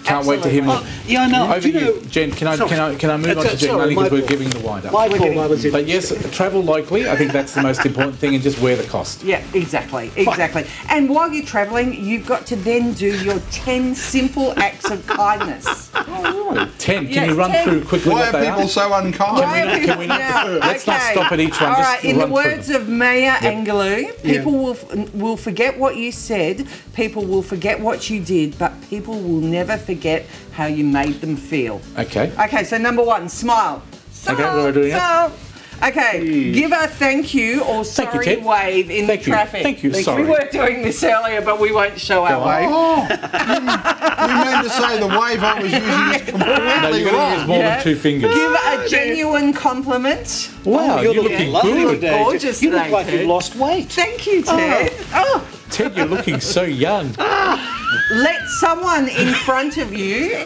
A: Can't wait to hear more.
K: Yeah, I know.
A: Over you, Jen. Can I move on to Jen Money because we're giving the wind up. But yes, travel locally. I think that's the most important thing, and just wear the cost.
J: Yeah, exactly. And while you're travelling, you've got to then do your 10 simple acts of kindness.
A: 10. Can you run through quickly?
I: Why are people so unkind?
A: Can we not? Let's not stop at each one.
J: All right. In the words of Maya Angelou, people will forget what you said. People will forget what you did, but people will never forget how you made them feel.
A: Okay.
J: Okay, so number 1, smile.
A: Okay, what are we doing now?
J: Okay, give a thank you or sorry wave in the traffic.
A: Thank you, sorry.
J: We were doing this earlier, but we won't show our wave.
I: You meant to say the wave I was using is completely wrong.
A: No, you're going to use more than 2 fingers.
J: Give a genuine compliment.
A: Wow, you're looking good.
J: Gorgeous.
K: You look like you've lost weight.
J: Thank you, Ted.
A: Ted, you're looking so young.
J: Let someone in front of you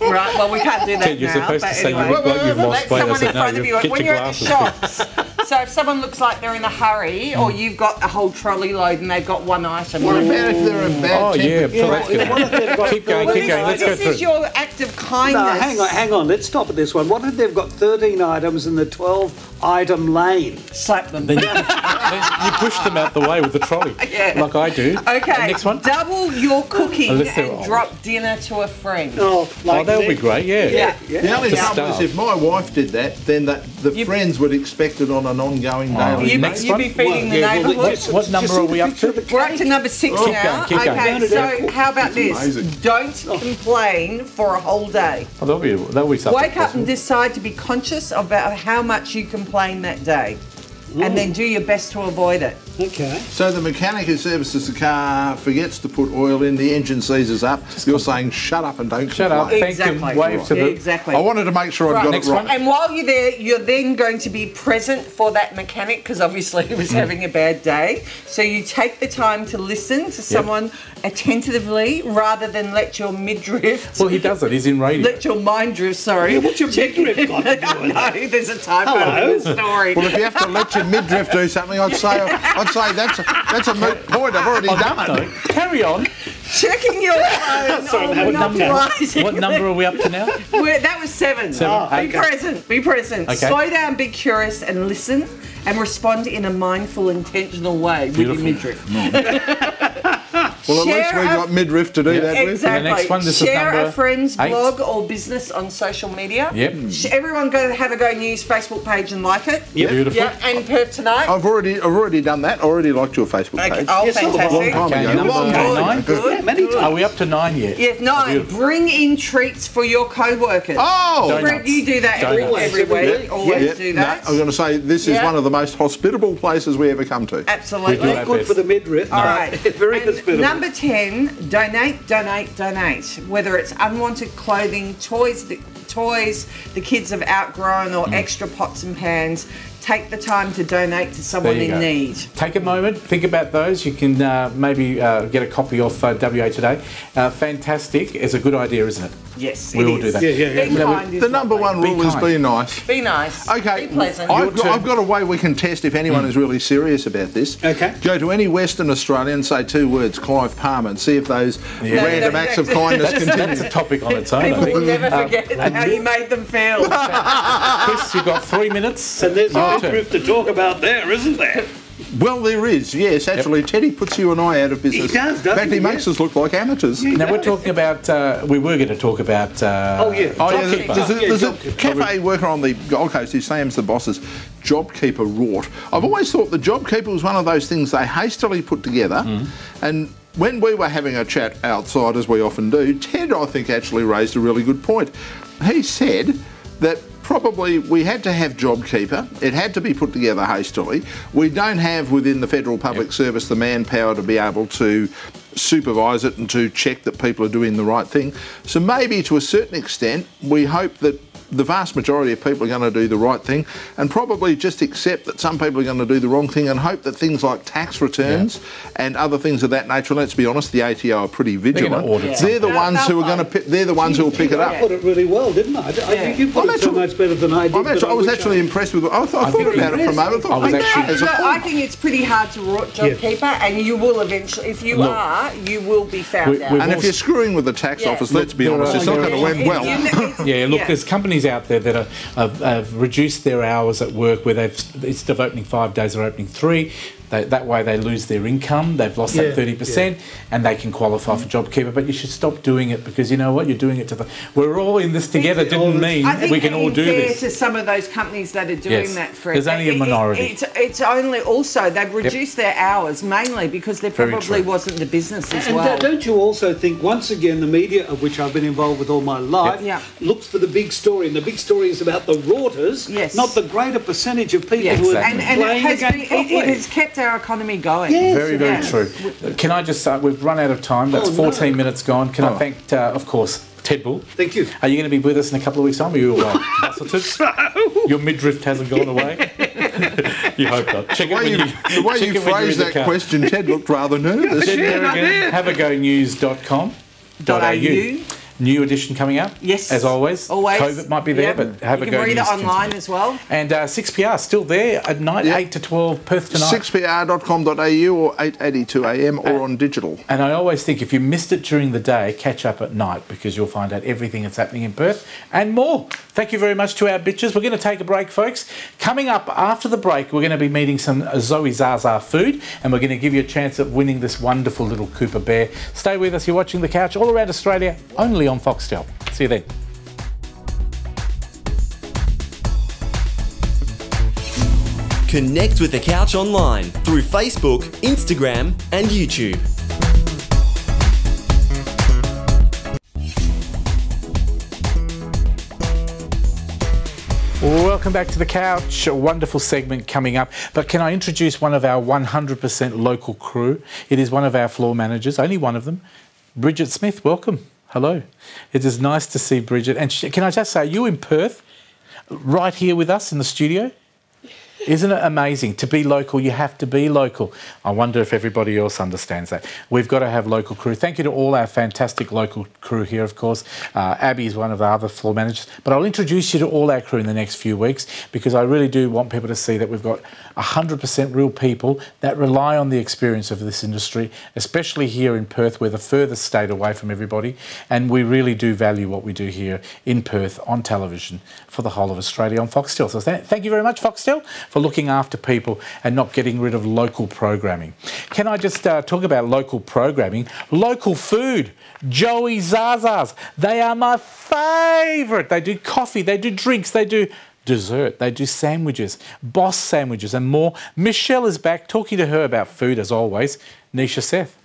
J: Right, well, we can't do that
A: Ted, you're
J: now.
A: supposed to
J: but
A: say
J: anyway.
A: you look like you've lost weight. I
J: Someone in
A: said, no,
J: front of you.
A: get
J: When
A: your
J: you're at the
A: glasses.
J: shops, so if someone looks like they're in a hurry, or you've got a whole trolley load and they've got one item.
I: What about if they're in bad temper?
K: What if they've got
A: Keep going,
J: Well,
A: keep going. Let's go
J: this
A: through.
J: is your act of kindness.
K: No, hang on. Let's stop at this one. What if they've got 13 items in the 12-item lane?
J: Slap them.
A: Then you push them out the way with the trolley, like I do.
J: Okay,
A: Next one.
J: double your cooking
A: Unless they're
J: and
A: old.
J: drop dinner to a friend.
K: Oh,
A: Oh, that would be great, yeah.
I: The only
A: To
I: trouble is
A: starve.
I: if my wife did that, then the friends would expect it on an ongoing daily
J: You'd
A: Next
J: be
A: one.
J: feeding the neighbourhood.
A: What number are we up to?
J: We're up to number 6
A: Keep
J: now.
A: going, keep going.
J: Okay, so how about this?
I: amazing.
J: Don't complain for a whole day.
A: Oh, that'll be something.
J: Wake up
A: possible.
J: and decide to be conscious about how much you complain that day. And then do your best to avoid it.
K: Okay.
I: So the mechanic who services the car forgets to put oil in, the engine seizes up. You're saying shut up and don't
A: Shut up.
I: complain.
A: Thank
J: Exactly.
A: you. Wave to the.
J: Exactly.
I: I wanted to make sure I
J: Right.
I: got
A: Next
I: it right.
A: one.
J: And while you're there, you're then going to be present for that mechanic because obviously he was having a bad day. So you take the time to listen to someone attentively rather than let your midriff.
A: Well, he does it. He's in radio.
J: Let your mind drift, sorry.
K: Yeah, what's your midriff got to do with
J: No, there's a typo in the story.
I: Well, if you have to let your midriff do something, I'd say that's a moot point. I've already done it.
A: Carry on.
J: Checking your phone.
A: What number are we up to now?
J: That was 7. Be present. Be present.
A: Okay.
J: Slow down, be curious, and listen, and respond in a mindful, intentional way with your midriff.
I: Well, at least we got midriff to do that with.
J: Exactly.
A: The next one, this is
J: Share
A: number
J: a friend's
A: 8.
J: blog or business on social media.
A: Yep.
J: Everyone go have a go news Facebook page and like it.
A: Beautiful.
J: Yep. And Perth tonight.
I: I've already done that. I already liked your Facebook
J: Okay.
I: page.
J: Oh,
K: Yes,
J: fantastic.
I: Long time
A: Okay,
I: ago.
A: number
I: Long time ago.
A: 9.
J: Good.
K: Many
J: good.
K: times.
A: Are we up to 9 yet?
J: Yes, 9.
A: Beautiful.
J: Bring in treats for your co-workers.
I: Oh!
A: Donuts.
J: Fred, you do that every
A: Donuts.
J: week. Always do
I: No,
J: that.
I: I'm going to say this is
J: Yeah.
I: one of the most hospitable places we ever come to.
J: Absolutely.
A: We do our
K: Good
A: best.
K: for the midriff.
J: All right.
K: Very
J: And
K: hospitable.
J: number 10, donate. Whether it's unwanted clothing, toys the kids have outgrown, or extra pots and pans, take the time to donate to someone
A: There you
J: in
A: go.
J: need.
A: Take a moment, think about those. You can maybe get a copy off WA Today. Fantastic. It's a good idea, isn't it?
J: Yes,
A: We
J: it
A: will
J: is.
A: do that.
J: Being kind is
I: The number
J: lovely.
I: one rule is
A: kind.
I: be nice.
J: Be nice.
I: Okay,
J: Be pleasant.
I: I've got a way we can test if anyone is really serious about this.
K: Okay.
I: Go to any Western Australian, say 2 words, Clive Palmer, and see if those random
J: No,
I: acts of kindness
A: That's
I: continue.
A: a topic on its own, I
J: People will
A: think.
J: never forget how you made them feel.
A: Chris, you've got 3 minutes.
K: And there's
A: Your
K: a
A: turn.
K: midriff to talk about there, isn't there?
I: Well, there is, yes. Actually, Teddy puts you and I out of business.
K: He does, doesn't
I: In fact, he
K: he?
I: makes us look like amateurs.
A: Now we're talking about. We were going to talk about.
K: Oh, yeah.
I: Oh, yeah,
A: JobKeeper.
I: there's a
K: JobKeeper.
I: cafe worker on the Gold Coast who Sam's the boss's JobKeeper rort. I've always thought the JobKeeper was one of those things they hastily put together, and when we were having a chat outside, as we often do, Ted, I think, actually raised a really good point. He said that probably we had to have JobKeeper. It had to be put together hastily. We don't have within the federal public service the manpower to be able to supervise it and to check that people are doing the right thing. So maybe to a certain extent, we hope that the vast majority of people are going to do the right thing, and probably just accept that some people are going to do the wrong thing, and hope that things like tax returns and other things of that nature, let's be honest, the ATO are pretty vigilant.
A: audit
I: They're the ones who are going to they're the ones who will pick it
K: I
I: up.
K: put it really well, didn't I? You put it so much better than I did.
I: I was actually impressed with it. I thought
A: think
I: about it for a moment. I thought,
J: I think it's pretty hard to rot JobKeeper, and you will eventually, if you are, you will be found out.
I: and if you're screwing with the tax office, let's be honest, it's not going to end well.
A: Yeah, look, there's companies out there that have reduced their hours at work where instead of opening 5 days, they're opening 3. That way they lose their income. They've lost that 30%, and they can qualify for JobKeeper. But you should stop doing it, because you know what? You're doing it to the. We're all in this together. Didn't mean
J: I think
A: we can all do this.
J: to some of those companies that are doing that, Fred.
A: There's only a minority.
J: It's only also they've reduced their hours mainly because there
A: Very
J: probably
A: true.
J: wasn't the business as
K: And
J: well.
K: don't you also think, once again, the media, of which I've been involved with all my life, looks for the big story, and the big story is about the rauters, not the greater percentage of people who are
J: and
K: playing
J: it
K: the game properly.
J: it has kept our economy going.
K: Yes,
A: Very, very true. Can I just say, we've run out of time. That's 14 minutes gone. Can I thank, of course, Ted Bull.
K: Thank you.
A: Are you going to be with us in a couple of weeks' time? Or are you away? Your midriff hasn't gone away? You hope not. Check it when
I: The way you phrased that question, Ted looked rather nervous.
A: Haveagonews.com.au. New edition coming out.
J: Yes.
A: As always.
J: Always.
A: COVID might be there,
J: Yep.
A: but have a go.
J: You can read it
A: news
J: online
A: continue.
J: as well.
A: And 6PR still there at night, 8 to 12, Perth tonight.
I: 6pr.com.au or 8:82am or on digital.
A: And I always think if you missed it during the day, catch up at night because you'll find out everything that's happening in Perth and more. Thank you very much to our bitches. We're going to take a break, folks. Coming up after the break, we're going to be meeting some Zoe Zaza food and we're going to give you a chance at winning this wonderful little Cooper bear. Stay with us. You're watching The Couch all around Australia, only on Foxtel. See you then.
L: Connect with The Couch online through Facebook, Instagram and YouTube.
A: Welcome back to The Couch. A wonderful segment coming up. But can I introduce one of our 100% local crew? It is one of our floor managers, only one of them, Bridget Smith. Welcome. Hello. It is nice to see Bridget. And can I just say, you in Perth, right here with us in the studio? Isn't it amazing? To be local, you have to be local. I wonder if everybody else understands that. We've got to have local crew. Thank you to all our fantastic local crew here, of course. Abby is one of our other floor managers. But I'll introduce you to all our crew in the next few weeks because I really do want people to see that we've got 100% real people that rely on the experience of this industry, especially here in Perth. We're the furthest state away from everybody. And we really do value what we do here in Perth on television for the whole of Australia on Foxtel. So thank you very much, Foxtel, for looking after people and not getting rid of local programming. Can I just talk about local programming? Local food. Joey Zaza's. They are my favourite. They do coffee, they do drinks, they do dessert, they do sandwiches, boss sandwiches and more. Michelle is back talking to her about food as always. Nisha Seth.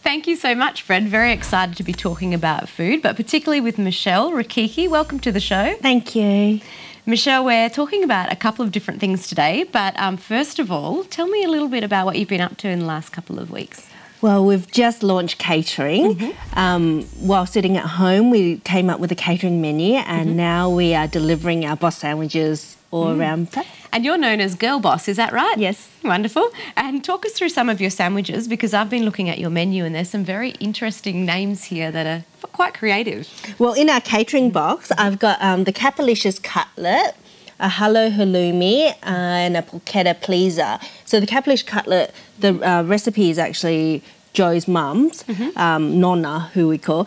M: Thank you so much, Fred. Very excited to be talking about food, but particularly with Michelle Rakiki. Welcome to the show.
N: Thank you.
M: Michelle, we're talking about a couple of different things today, but first of all, tell me a little bit about what you've been up to in the last couple of weeks.
N: Well, we've just launched catering. While sitting at home, we came up with a catering menu and now we are delivering our boss sandwiches all around.
M: And you're known as Girl Boss, is that right?
N: Yes.
M: Wonderful. And talk us through some of your sandwiches because I've been looking at your menu and there's some very interesting names here that are quite creative.
N: Well, in our catering box, I've got the Chocolatious cutlet, a hello halloumi and a porchetta pleaser. So the Chocolatious cutlet, the recipe is actually Joe's mum's, Nonna, who we call,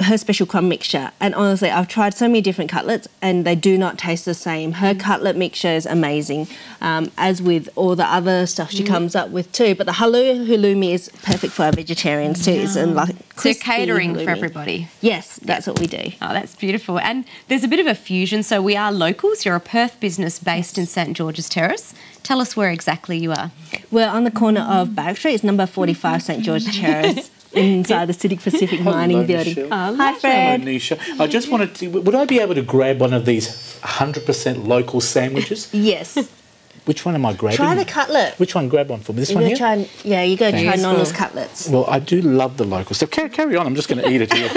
N: her special crumb mixture. And honestly, I've tried so many different cutlets and they do not taste the same. Her cutlet mixture is amazing, as with all the other stuff she comes up with too. But the halloumi is perfect for our vegetarians too. It's like
M: so catering
N: halloumi
M: for everybody.
N: Yes, that's what we do.
M: Oh, that's beautiful. And there's a bit of a fusion. So we are locals. You're a Perth business based in St George's Terrace. Tell us where exactly you are.
N: We're on the corner of Barrack Street. It's number 45 St George Terrace inside the City Pacific Mining Building. Hi, Fred.
A: Hello, Nisha. I just wanted to, would I be able to grab one of these 100% local sandwiches?
N: Yes.
A: Which one am I grabbing?
N: Try the cutlet.
A: Which one? Grab one for me. This
N: You
A: one
N: go
A: here?
N: try, you go try
A: Thanks.
N: Nonna's cutlets.
A: Well, I do love the local stuff. Carry on. I'm just going to eat it here.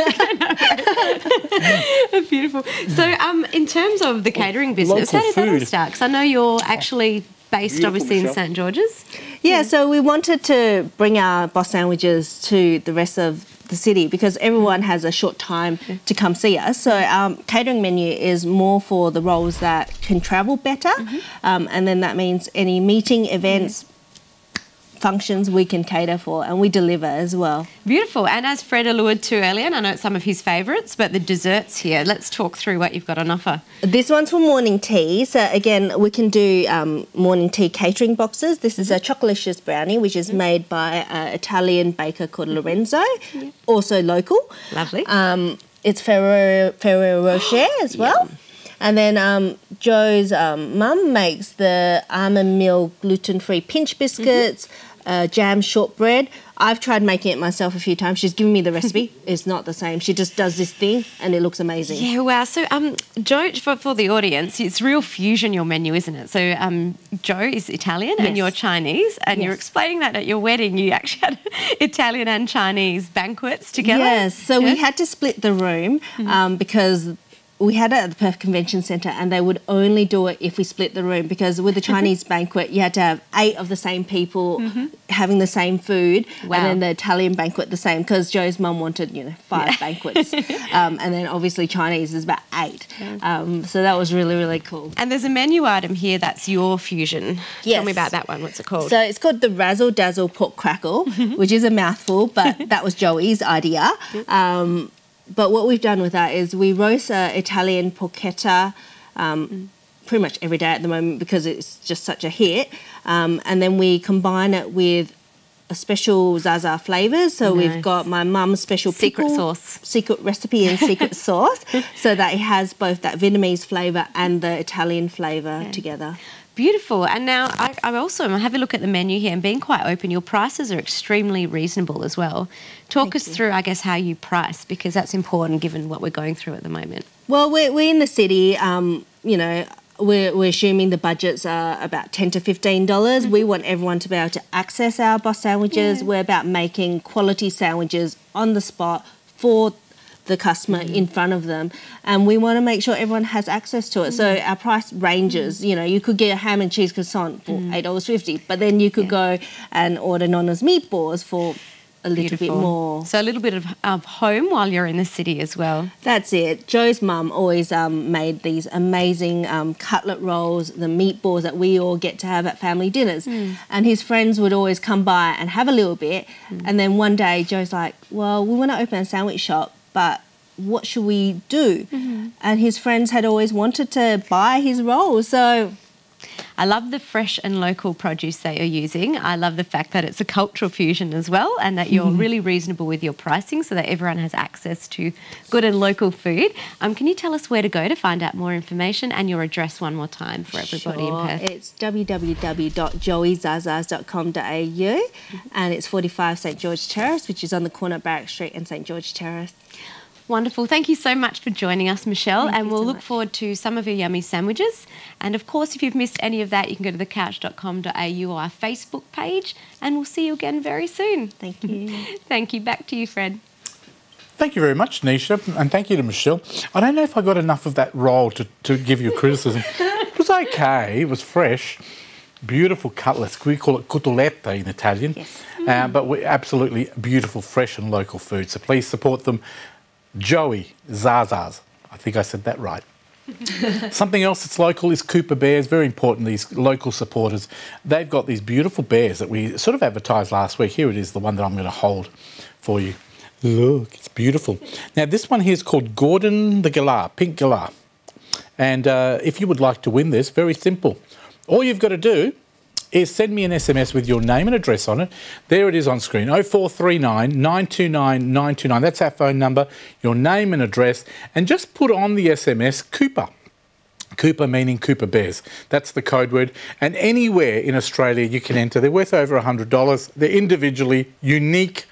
M: Beautiful. So in terms of the catering business,
A: Local
M: how did that all
A: food.
M: start? Because I know you're actually based obviously in St George's.
N: Yeah, so we wanted to bring our boss sandwiches to the rest of the city because everyone has a short time to come see us. So our catering menu is more for the roles that can travel better, and then that means any meeting, events, functions we can cater for, and we deliver as well.
M: Beautiful. And as Fred alluded to earlier, and I know it's some of his favourites, but the desserts here, let's talk through what you've got on offer.
N: This one's for morning tea. So again, we can do morning tea catering boxes. This is a Chocolatious Brownie, which is made by an Italian baker called Lorenzo, also local.
M: Lovely.
N: It's Ferrero Rocher as well. And then Joe's mum makes the almond meal gluten-free pinch biscuits, jam shortbread. I've tried making it myself a few times. She's given me the recipe. It's not the same. She just does this thing and it looks amazing.
M: Yeah, wow. So, Joe, for the audience, it's real fusion, your menu, isn't it? So, Joe is Italian and you're Chinese, and you're explaining that at your wedding you actually had Italian and Chinese banquets together.
N: Yes, so we had to split the room because we had it at the Perth Convention Centre, and they would only do it if we split the room, because with the Chinese banquet you had to have 8 of the same people having the same food, and then the Italian banquet the same, because Joe's mum wanted 5 banquets, and then obviously Chinese is about 8. So that was really, really cool.
M: And there's a menu item here that's your fusion.
N: Yes.
M: Tell me about that one. What's it called?
N: So it's called the Razzle Dazzle Pork Crackle, which is a mouthful, but that was Joey's idea. But what we've done with that is we roast Italian porchetta pretty much every day at the moment, because it's just such a hit. And then we combine it with a special Zaza flavours. So we've got my mum's special
M: secret sauce.
N: Secret recipe and secret sauce, so that it has both that Vietnamese flavour and the Italian flavour together.
M: Beautiful. And now I also have a look at the menu here, and being quite open, your prices are extremely reasonable as well. Talk us through, I guess, how you price, because that's important given what we're going through at the moment.
N: Well, we're in the city, we're assuming the budgets are about $10 to $15. We want everyone to be able to access our boss sandwiches. We're about making quality sandwiches on the spot for the customer in front of them, and we want to make sure everyone has access to it. So our price ranges, you could get a ham and cheese croissant for $8.50, but then you could go and order Nonna's meatballs for a little bit more.
M: So a little bit of home while you're in the city as well.
N: That's it. Joe's mum always made these amazing cutlet rolls, the meatballs that we all get to have at family dinners. And his friends would always come by and have a little bit. And then one day Joe's like, well, we want to open a sandwich shop, but what should we do? And his friends had always wanted to buy his rolls. So
M: I love the fresh and local produce that you're using. I love the fact that it's a cultural fusion as well, and that you're really reasonable with your pricing so that everyone has access to good and local food. Can you tell us where to go to find out more information, and your address one more time for everybody in Perth?
N: It's www.joeyzazas.com.au, and it's 45 St George Terrace, which is on the corner of Barrack Street and St George Terrace.
M: Wonderful. Thank you so much for joining us, Michelle, and we'll look forward to some of your yummy sandwiches. And of course, if you've missed any of that, you can go to thecouch.com.au or our Facebook page, and we'll see you again very soon.
N: Thank you.
M: Thank you. Back to you, Fred.
A: Thank you very much, Nisha, and thank you to Michelle. I don't know if I got enough of that roll to give you a criticism. It was okay. It was fresh. Beautiful cutlets. We call it cotoletta in Italian.
N: Yes.
A: But we're absolutely beautiful, fresh and local food. So please support them. Joey Zazas. I think I said that right. Something else that's local is Cooper Bears. Very important, these local supporters. They've got these beautiful bears that we sort of advertised last week. Here it is, the one that I'm going to hold for you. Look, it's beautiful. Now, this one here is called Gordon the Galah, Pink Galah. And if you would like to win this, very simple. All you've got to do is send me an SMS with your name and address on it. There it is on screen, 0439 929 929. That's our phone number, your name and address, and just put on the SMS Cooper. Cooper meaning Cooper Bears. That's the code word. And anywhere in Australia you can enter. They're worth over $100. They're individually unique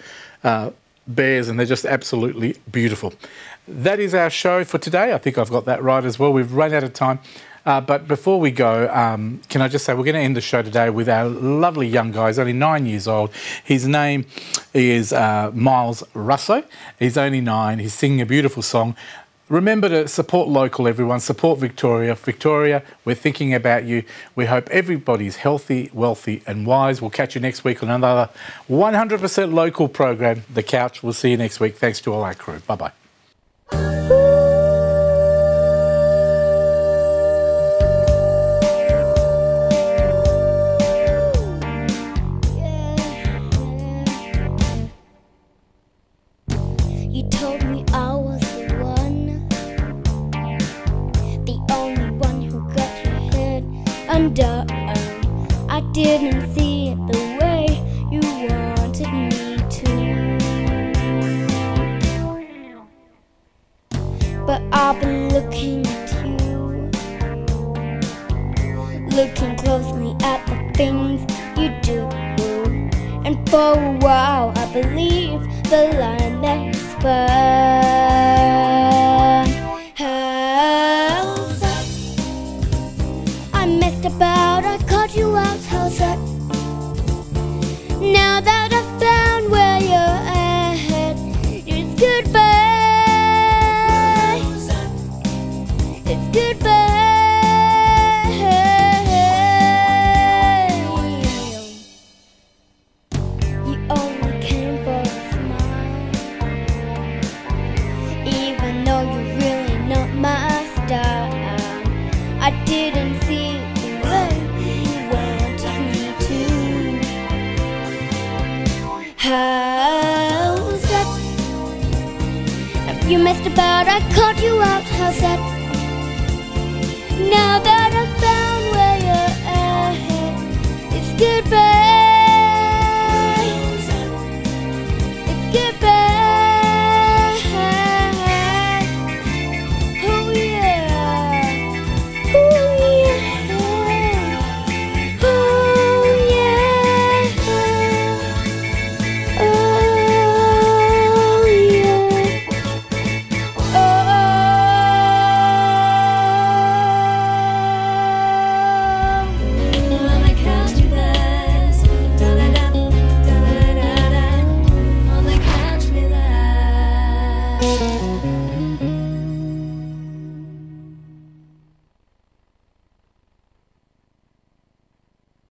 A: bears, and they're just absolutely beautiful. That is our show for today. I think I've got that right as well. We've run out of time. But before we go, can I just say we're going to end the show today with our lovely young guy. He's only 9 years old. His name is Miles Russo. He's only 9. He's singing a beautiful song. Remember to support local, everyone. Support Victoria. Victoria, we're thinking about you. We hope everybody's healthy, wealthy and wise. We'll catch you next week on another 100% local program, The Couch. We'll see you next week. Thanks to all our crew. Bye-bye.
F: I didn't see it the way you wanted me to, but I've been looking at you, looking closely at the things you do, and for a while I believe the line that you spun. How's that? I messed about, I caught you out, how's that? Now that I've found where you're at, it's goodbye. You messed about, I caught you out, how's that? Now that I've found where you're at, it's goodbye. It's goodbye. Oh yeah. Oh yeah. Oh yeah. Oh
B: On the couch with us, da-da-da, da-da-da-da. On the couch with us.